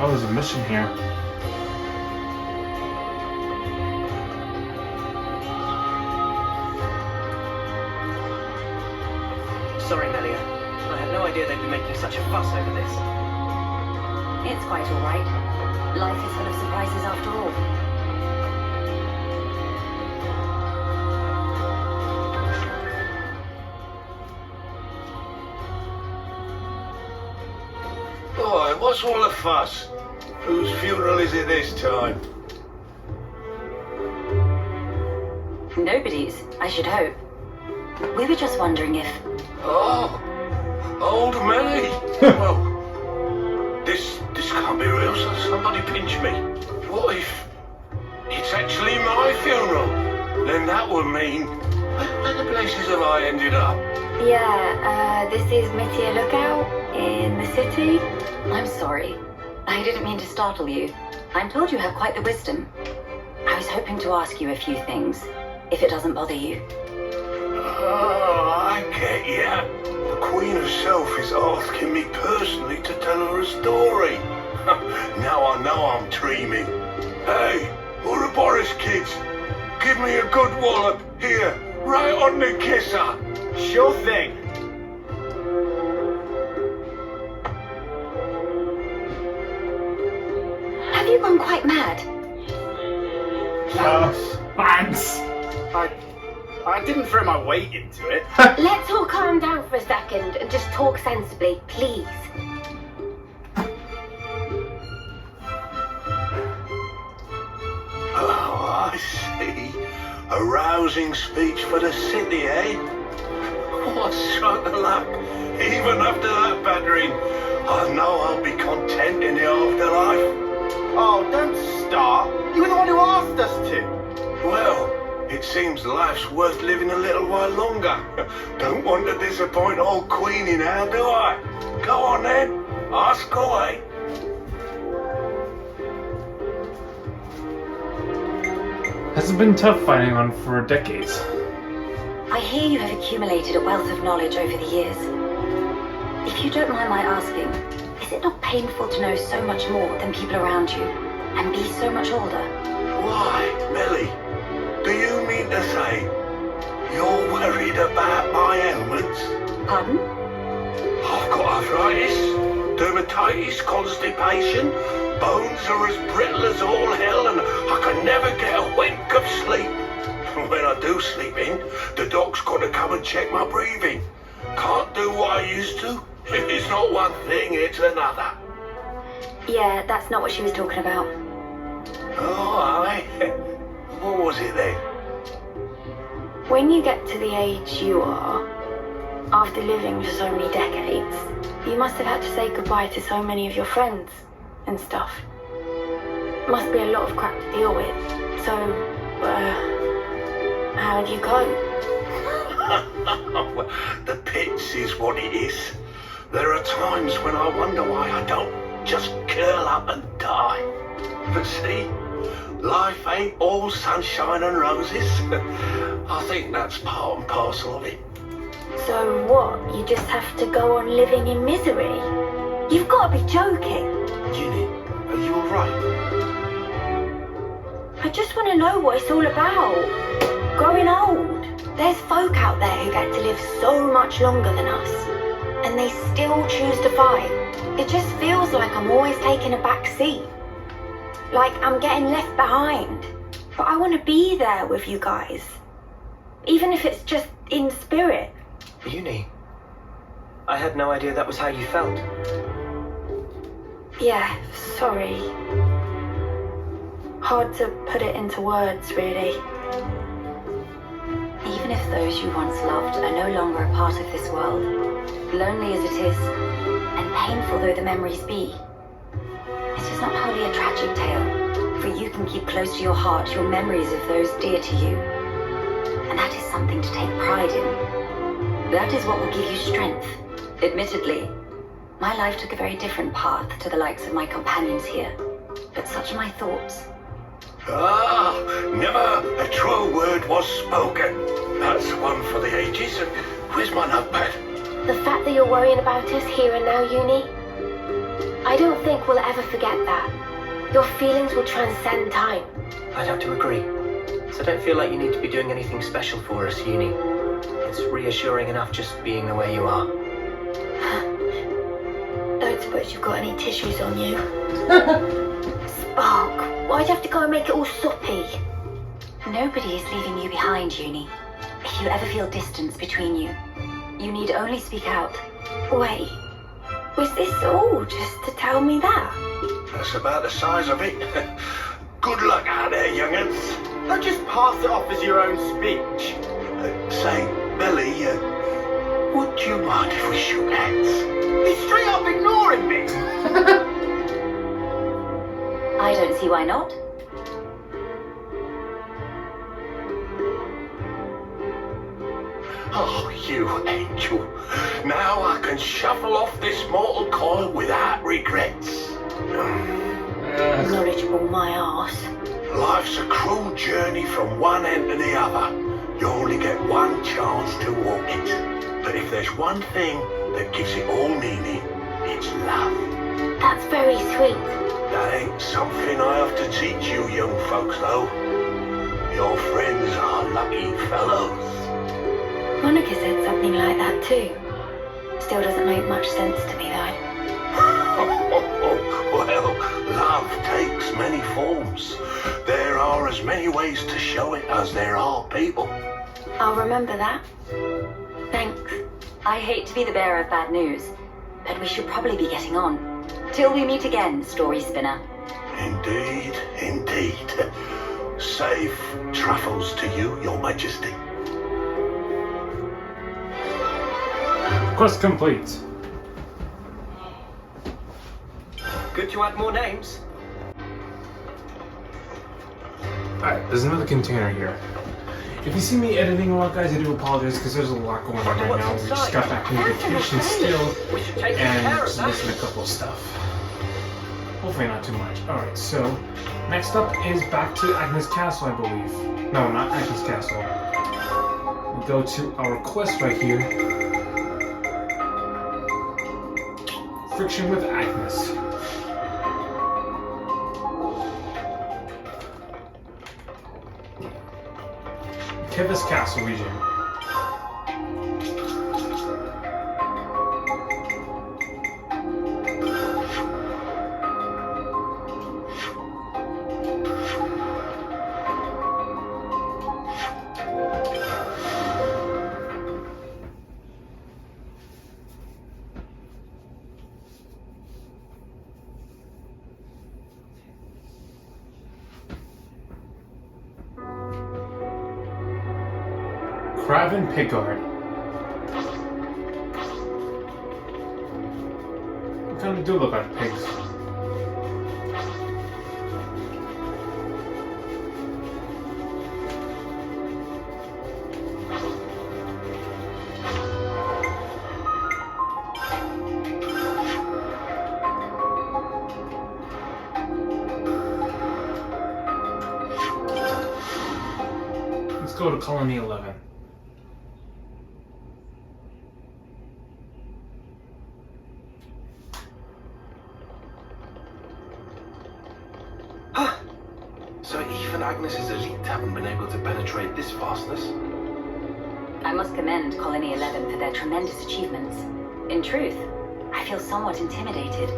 Oh, there's a mission here. Sorry, Melia. I had no idea they'd be making such a fuss over this. It's quite all right. Life is full of surprises after all. Boy, what's all the fuss? Whose funeral is it this time? Nobody's, I should hope. We were just wondering if... Oh, old Melly. Well, this can't be real, so somebody pinch me. What if it's actually my funeral? Then that would mean... Where the places have I ended up? Yeah, this is Mittia Lookout in the city. I'm sorry. I didn't mean to startle you. I'm told you have quite the wisdom. I was hoping to ask you a few things, if it doesn't bother you. Oh, I get ya. The Queen herself is asking me personally to tell her a story. Now I know I'm dreaming. Hey, Ouroboros kids, give me a good wallop here, right on the kisser. Sure thing. Have you gone quite mad? Thanks. I didn't throw my weight into it. Let's all calm down for a second and just talk sensibly, please. Oh, I see. A rousing speech for the city, eh? What a stroke of luck. Even after that battering, I know I'll be content in the afterlife. Oh, don't start. You were the one who asked us to. Well, it's seems life's worth living a little while longer. Don't want to disappoint old Queenie now, do I? Go on then, ask away. Has it been tough fighting on for decades? I hear you have accumulated a wealth of knowledge over the years. If you don't mind my asking, is it not painful to know so much more than people around you and be so much older? Why, Millie? Do you mean to say you're worried about my ailments? Pardon? I've got arthritis, dermatitis, constipation, bones are as brittle as all hell, and I can never get a wink of sleep. When I do sleep in, the doc's got to come and check my breathing. Can't do what I used to. It's not one thing, it's another. Yeah, that's not what she was talking about. Oh, aye. What was it then? When you get to the age you are, after living for so many decades, you must have had to say goodbye to so many of your friends and stuff. Must be a lot of crap to deal with. So, how do you cope? The pits is what it is. There are times when I wonder why I don't just curl up and die. But see, life ain't all sunshine and roses. I think that's part and parcel of it. So what? You just have to go on living in misery? You've got to be joking. Uni, are you alright? I just want to know what it's all about. Growing old. There's folk out there who get to live so much longer than us, and they still choose to fight. It just feels like I'm always taking a back seat. Like I'm getting left behind. But I want to be there with you guys. Even if it's just in spirit. Uni, I had no idea that was how you felt. Yeah, sorry. Hard to put it into words, really. Even if those you once loved are no longer a part of this world, lonely as it is, and painful though the memories be, it is not wholly a tragic tale, for you can keep close to your heart your memories of those dear to you. And that is something to take pride in. That is what will give you strength. Admittedly, my life took a very different path to the likes of my companions here, but such are my thoughts. Ah, never a true word was spoken. That's one for the ages. And where's my notepad? The fact that you're worrying about us here and now, Uni, I don't think we'll ever forget that. Your feelings will transcend time. I'd have to agree. So don't feel like you need to be doing anything special for us, Uni. It's reassuring enough just being the way you are. Don't suppose you've got any tissues on you? Spark, why'd you have to go and make it all soppy? Nobody is leaving you behind, Uni. If you ever feel distance between you, you need only speak out. Wait, was this all just to tell me that? That's about the size of it. Good luck out there, young'uns. Don't just pass it off as your own speech. Say, Billy, would you mind if we shook hands? He's straight up ignoring me. I don't see why not. Oh, you angel. Now I can shuffle off this mortal coil without regrets. Knowledgeable my arse. Life's a cruel journey from one end to the other. You only get one chance to walk it. But if there's one thing that gives it all meaning, it's love. That's very sweet. That ain't something I have to teach you young folks, though. Your friends are lucky fellows. Monica said something like that too. Still doesn't make much sense to me, though. Well, love takes many forms. There are as many ways to show it as there are people. I'll remember that. Thanks. I hate to be the bearer of bad news, but we should probably be getting on. Till we meet again, story spinner. Indeed, indeed. Safe travels to you, Your Majesty. Quest complete. Good to add more names. Alright, there's another container here. If you see me editing a lot, guys, I do apologize because there's a lot going on right now. We just got back from vacation still, and just missing a couple of stuff. Hopefully not too much. Alright, so next up is back to Agnes Castle, I believe. No, not Agnes Castle. We go to our quest right here. Friction with Agnes. Kevis Castle region. Craven Pickguard. They kind of do look like pigs. Let's go to Colony 11. So even Agnes's elite haven't been able to penetrate this vastness? I must commend Colony 11 for their tremendous achievements. In truth, I feel somewhat intimidated.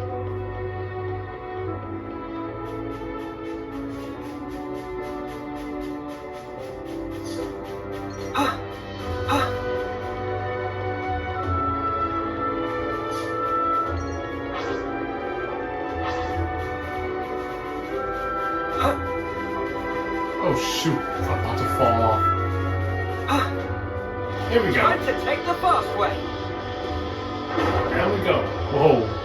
Oh shoot, I'm about to fall off. Here we go. Time to take the fast way. There we go. Whoa.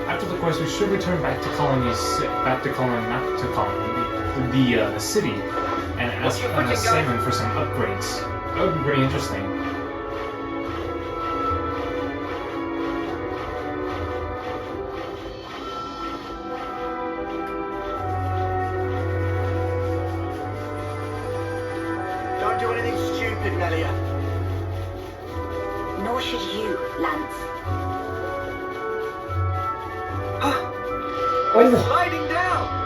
After the quest, we should return back to the city, and ask Simon for some upgrades. That would be pretty interesting. Don't do anything stupid, Melia. Nor should you, Lance. We're sliding down!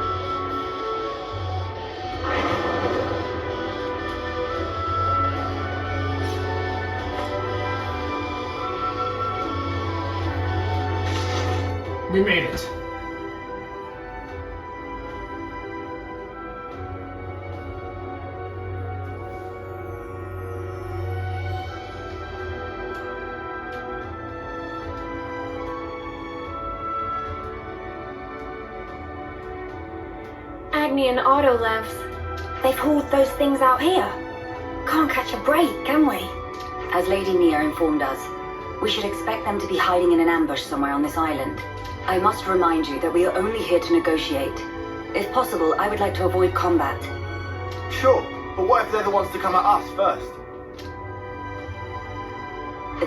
We made it. Agni and Autolevs. They've hauled those things out here. Can't catch a break, can we? As Lady Nia informed us, we should expect them to be hiding in an ambush somewhere on this island. I must remind you that we are only here to negotiate. If possible, I would like to avoid combat. Sure, but what if they're the ones to come at us first?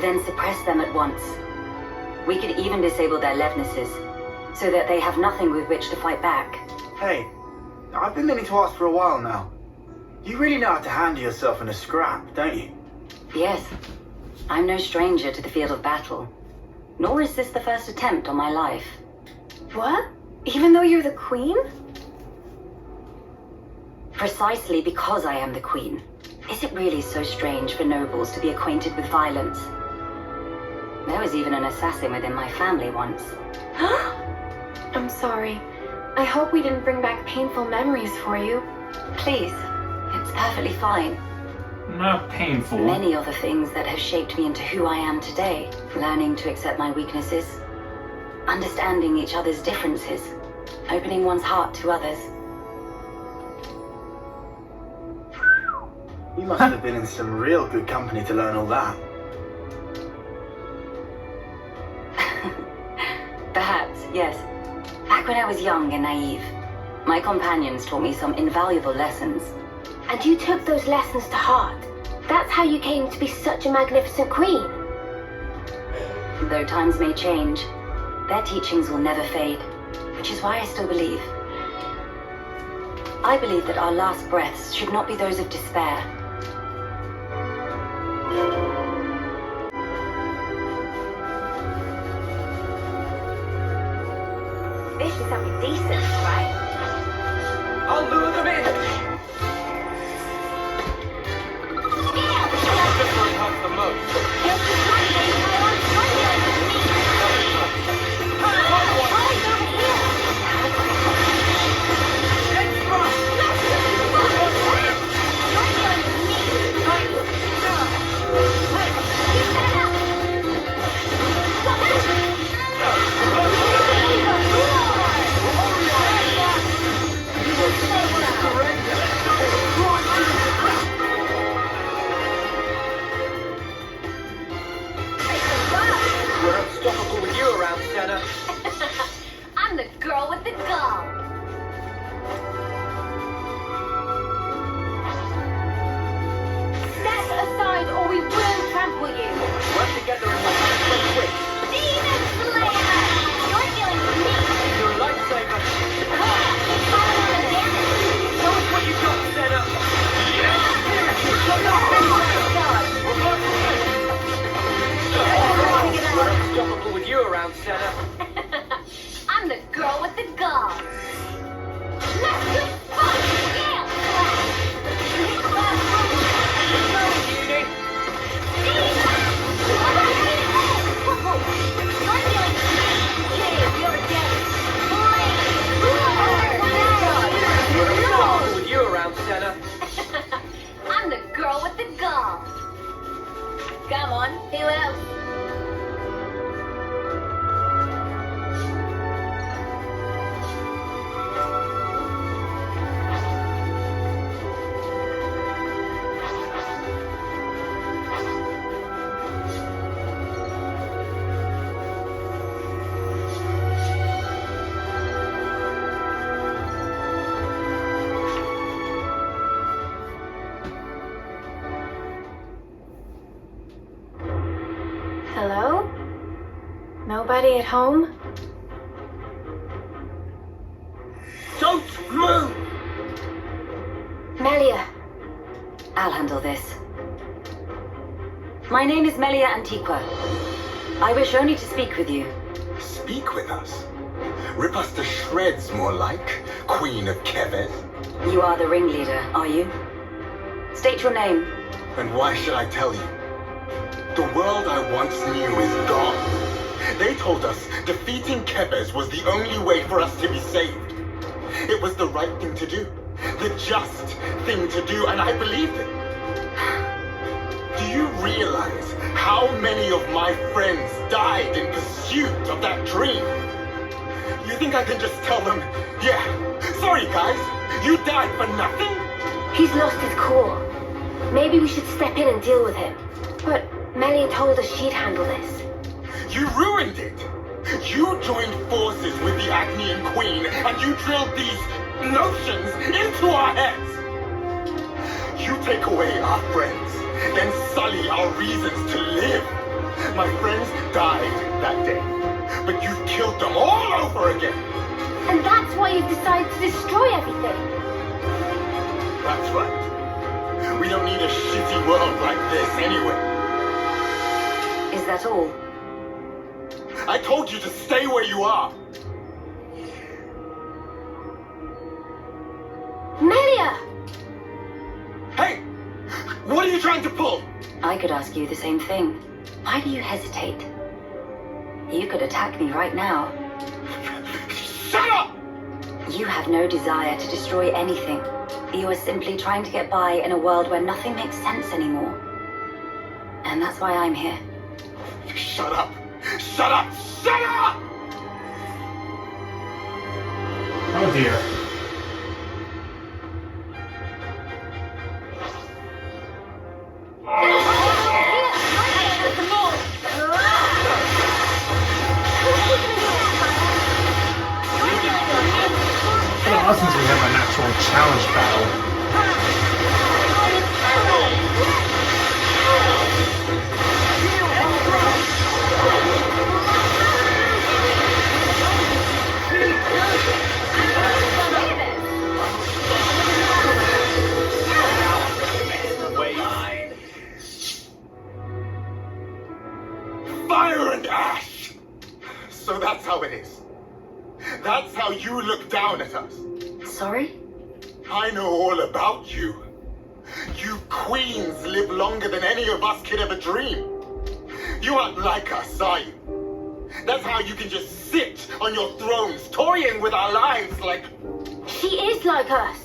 Then suppress them at once. We could even disable their levnesses, so that they have nothing with which to fight back. Hey, I've been meaning to ask for a while now. You really know how to handle yourself in a scrap, don't you? Yes. I'm no stranger to the field of battle. Nor is this the first attempt on my life. What? Even though you're the queen? Precisely because I am the queen. Is it really so strange for nobles to be acquainted with violence? There was even an assassin within my family once. I'm sorry. I hope we didn't bring back painful memories for you. Please, It's perfectly fine. Not painful. Many are the things that have shaped me into who I am today. Learning to accept my weaknesses, understanding each other's differences, opening one's heart to others. You must have been in some real good company to learn all that. Perhaps, yes. Back when I was young and naive, my companions taught me some invaluable lessons. And you took those lessons to heart. That's how you came to be such a magnificent queen. Though times may change, their teachings will never fade, which is why I still believe. I believe that our last breaths should not be those of despair. This is something decent, right? I'll lure them in! The most. We're unstoppable with you around, Senna. I'm the girl with the gall. Step aside or we will trample you. Work together and we'll make it quick. Demon Slayer! You're dealing with me. You're a lightsaber. I don't want to damage. Show us what you got, Senna. We're unstoppable with you around, Senna. I'm the girl with the gall. Let's go fuck scale We're unstoppable with you around, Senna. I'm the girl with the gall. Come on, who else? Hello? Nobody at home? Don't move! Melia. I'll handle this. My name is Melia Antiqua. I wish only to speak with you. Speak with us? Rip us to shreds, more like, Queen of Keves. You are the ringleader, are you? State your name. And why should I tell you? The world I once knew is gone. They told us defeating Keves was the only way for us to be saved. It was the right thing to do. The just thing to do, and I believed it. Do you realize how many of my friends died in pursuit of that dream? You think I can just tell them, yeah, sorry guys, you died for nothing? He's lost his core. Maybe we should step in and deal with him. But Melia told us she'd handle this. You ruined it! You joined forces with the Agnian Queen, and you drilled these notions into our heads! You take away our friends, then sully our reasons to live. My friends died that day, but you've killed them all over again! And that's why you've decided to destroy everything. That's right. We don't need a shitty world like this anyway. Is that all? I told you to stay where you are! Melia! Hey! What are you trying to pull? I could ask you the same thing. Why do you hesitate? You could attack me right now. Shut up! You have no desire to destroy anything. You are simply trying to get by in a world where nothing makes sense anymore. And that's why I'm here. Shut up! Shut up! Shut up! Oh dear. It's awesome we have an actual challenge battle. Fire and ash! So that's how it is. That's how you look down at us. Sorry? I know all about you. You queens live longer than any of us could ever dream. You aren't like us, are you? That's how you can just sit on your thrones, toying with our lives like... She is like us.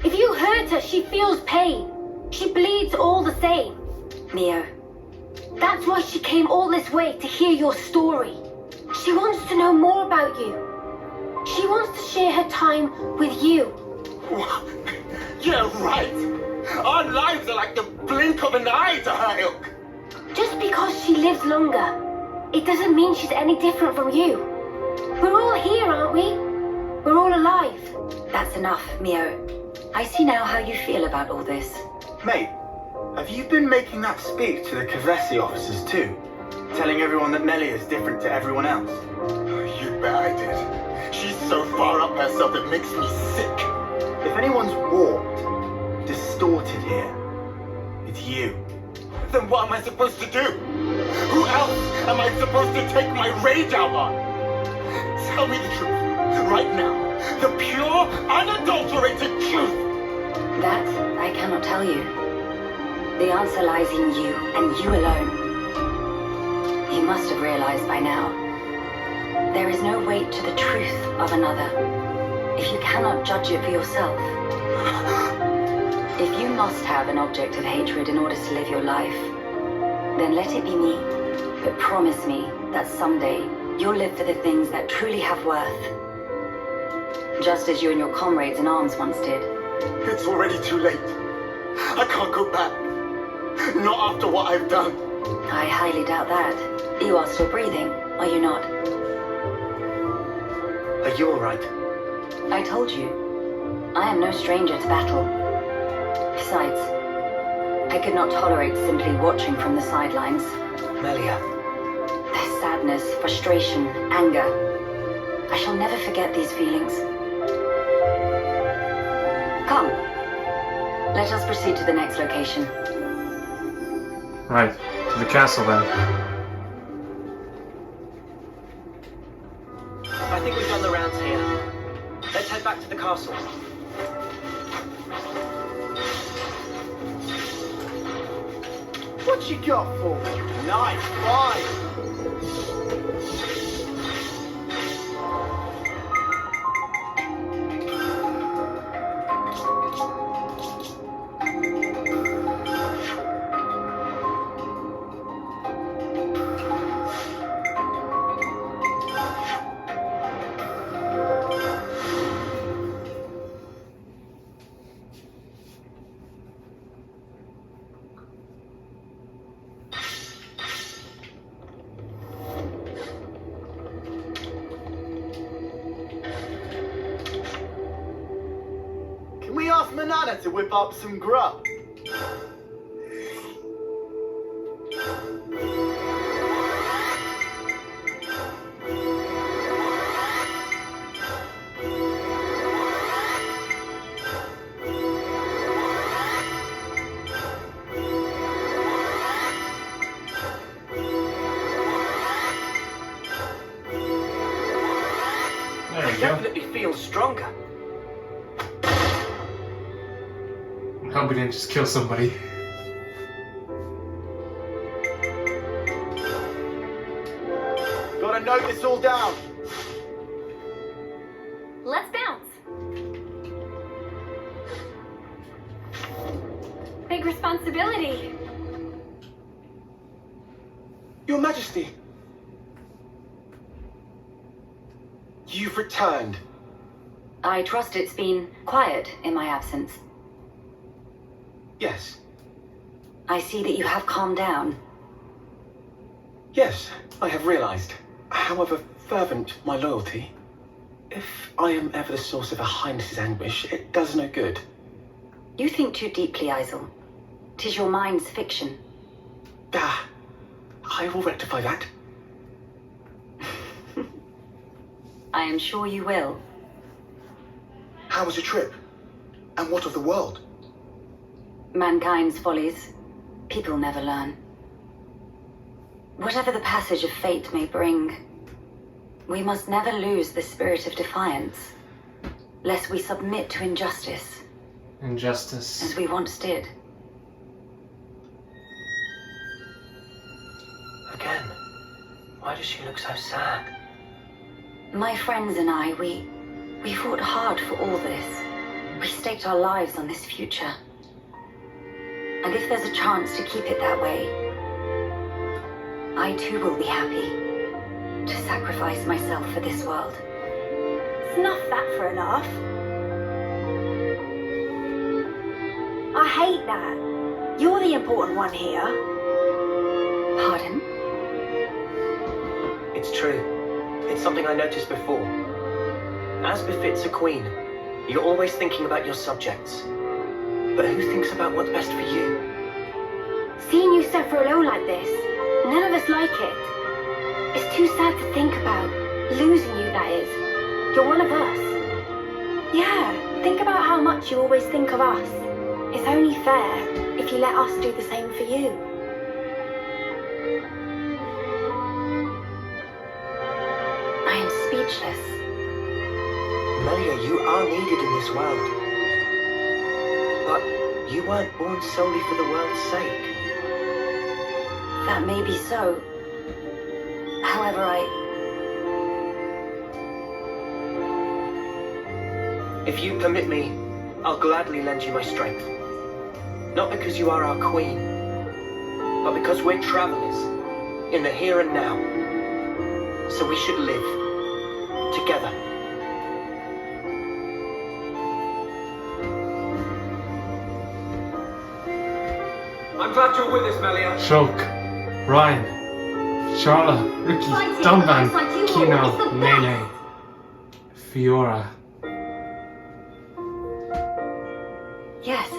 If you hurt her, she feels pain. She bleeds all the same. Mio. That's why she came all this way to hear your story. She wants to know more about you. She wants to share her time with you. Yeah, right. Our lives are like the blink of an eye to her ilk. Just because she lives longer, it doesn't mean she's any different from you. We're all here, aren't we? We're all alive. That's enough, Mio. I see now how you feel about all this. Mate, have you been making that speech to the Kavesi officers too? Telling everyone that Melia is different to everyone else? You bet I did. She's so far up herself it makes me sick. If anyone's warped, distorted here, it's you. Then what am I supposed to do? Who else am I supposed to take my rage out on? Tell me the truth, right now. The pure, unadulterated truth! That I cannot tell you. The answer lies in you, and you alone. You must have realized by now. There is no weight to the truth of another, if you cannot judge it for yourself. If you must have an object of hatred in order to live your life, then let it be me. But promise me that someday you'll live for the things that truly have worth. Just as you and your comrades in arms once did. It's already too late. I can't go back. Not after what I've done. I highly doubt that. You are still breathing, are you not? Are you alright? I told you. I am no stranger to battle. Besides, I could not tolerate simply watching from the sidelines. Melia. Their sadness, frustration, anger. I shall never forget these feelings. Come. Let us proceed to the next location. Right, to the castle then. I think we've done the rounds here. Let's head back to the castle. What you got for me? Nice fight! Manana to whip up some grub. I definitely feel stronger. I hope we didn't just kill somebody. Gotta note this all down. Let's bounce. responsibility. Your Majesty. You've returned. I trust it's been quiet in my absence. Yes. I see that you have calmed down. Yes, I have realized. However fervent my loyalty, if I am ever the source of Her Highness's anguish, it does no good. You think too deeply, Isel. 'Tis your mind's fiction. Ah, I will rectify that. I am sure you will. How was your trip? And what of the world? Mankind's follies. People never learn. Whatever the passage of fate may bring, we must never lose the spirit of defiance, lest we submit to injustice. Injustice. As we once did. Again, why does she look so sad? My friends and I, we fought hard for all this. We staked our lives on this future. And if there's a chance to keep it that way, I too will be happy to sacrifice myself for this world. Snuff that for a laugh. I hate that. You're the important one here. Pardon? It's true. It's something I noticed before. As befits a queen, you're always thinking about your subjects. But who thinks about what's best for you? Seeing you suffer alone like this, none of us like it. It's too sad to think about. Losing you, that is. You're one of us. Yeah, think about how much you always think of us. It's only fair if you let us do the same for you. I am speechless. Melia, you are needed in this world. But you weren't born solely for the world's sake. That may be so. However, If you permit me, I'll gladly lend you my strength. Not because you are our queen, but because we're travelers in the here and now. So we should live together. I'm glad you're with us, Melia. Shulk, Ryan, Charla, Ricky, Dunban, Kino, Nene, Fiora. yes.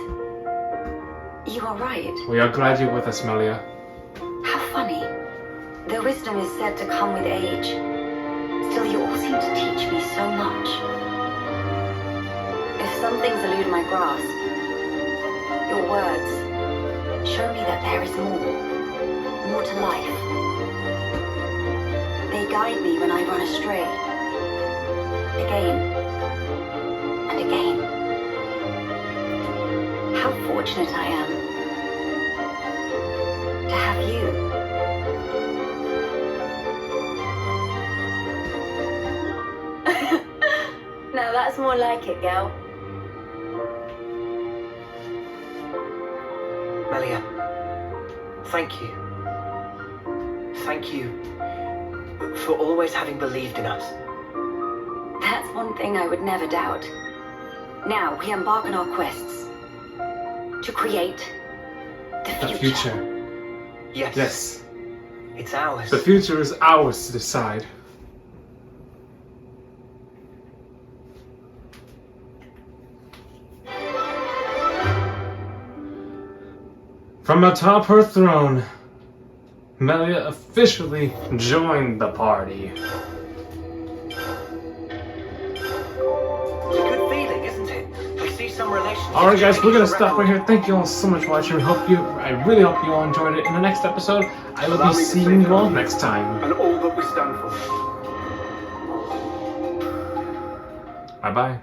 You are right. We are glad you're with us, Melia. How funny. The wisdom is said to come with age. Still, you all seem to teach me so much. If some things elude my grasp, your words show me that there is more to life. They guide me when I run astray. Again and again. How fortunate I am to have you. Now that's more like it, girl. Melia, thank you. Thank you for always having believed in us. That's one thing I would never doubt. Now we embark on our quests to create the future. Yes. Yes. It's ours. The future is ours to decide. From atop her throne, Melia officially joined the party. It's a good feeling, isn't it? I see some relationships. Alright guys, we're gonna stop right here. Thank you all so much for watching. I really hope you all enjoyed it. In the next episode, I will be seeing you all next time. And all that we stand for. Bye bye.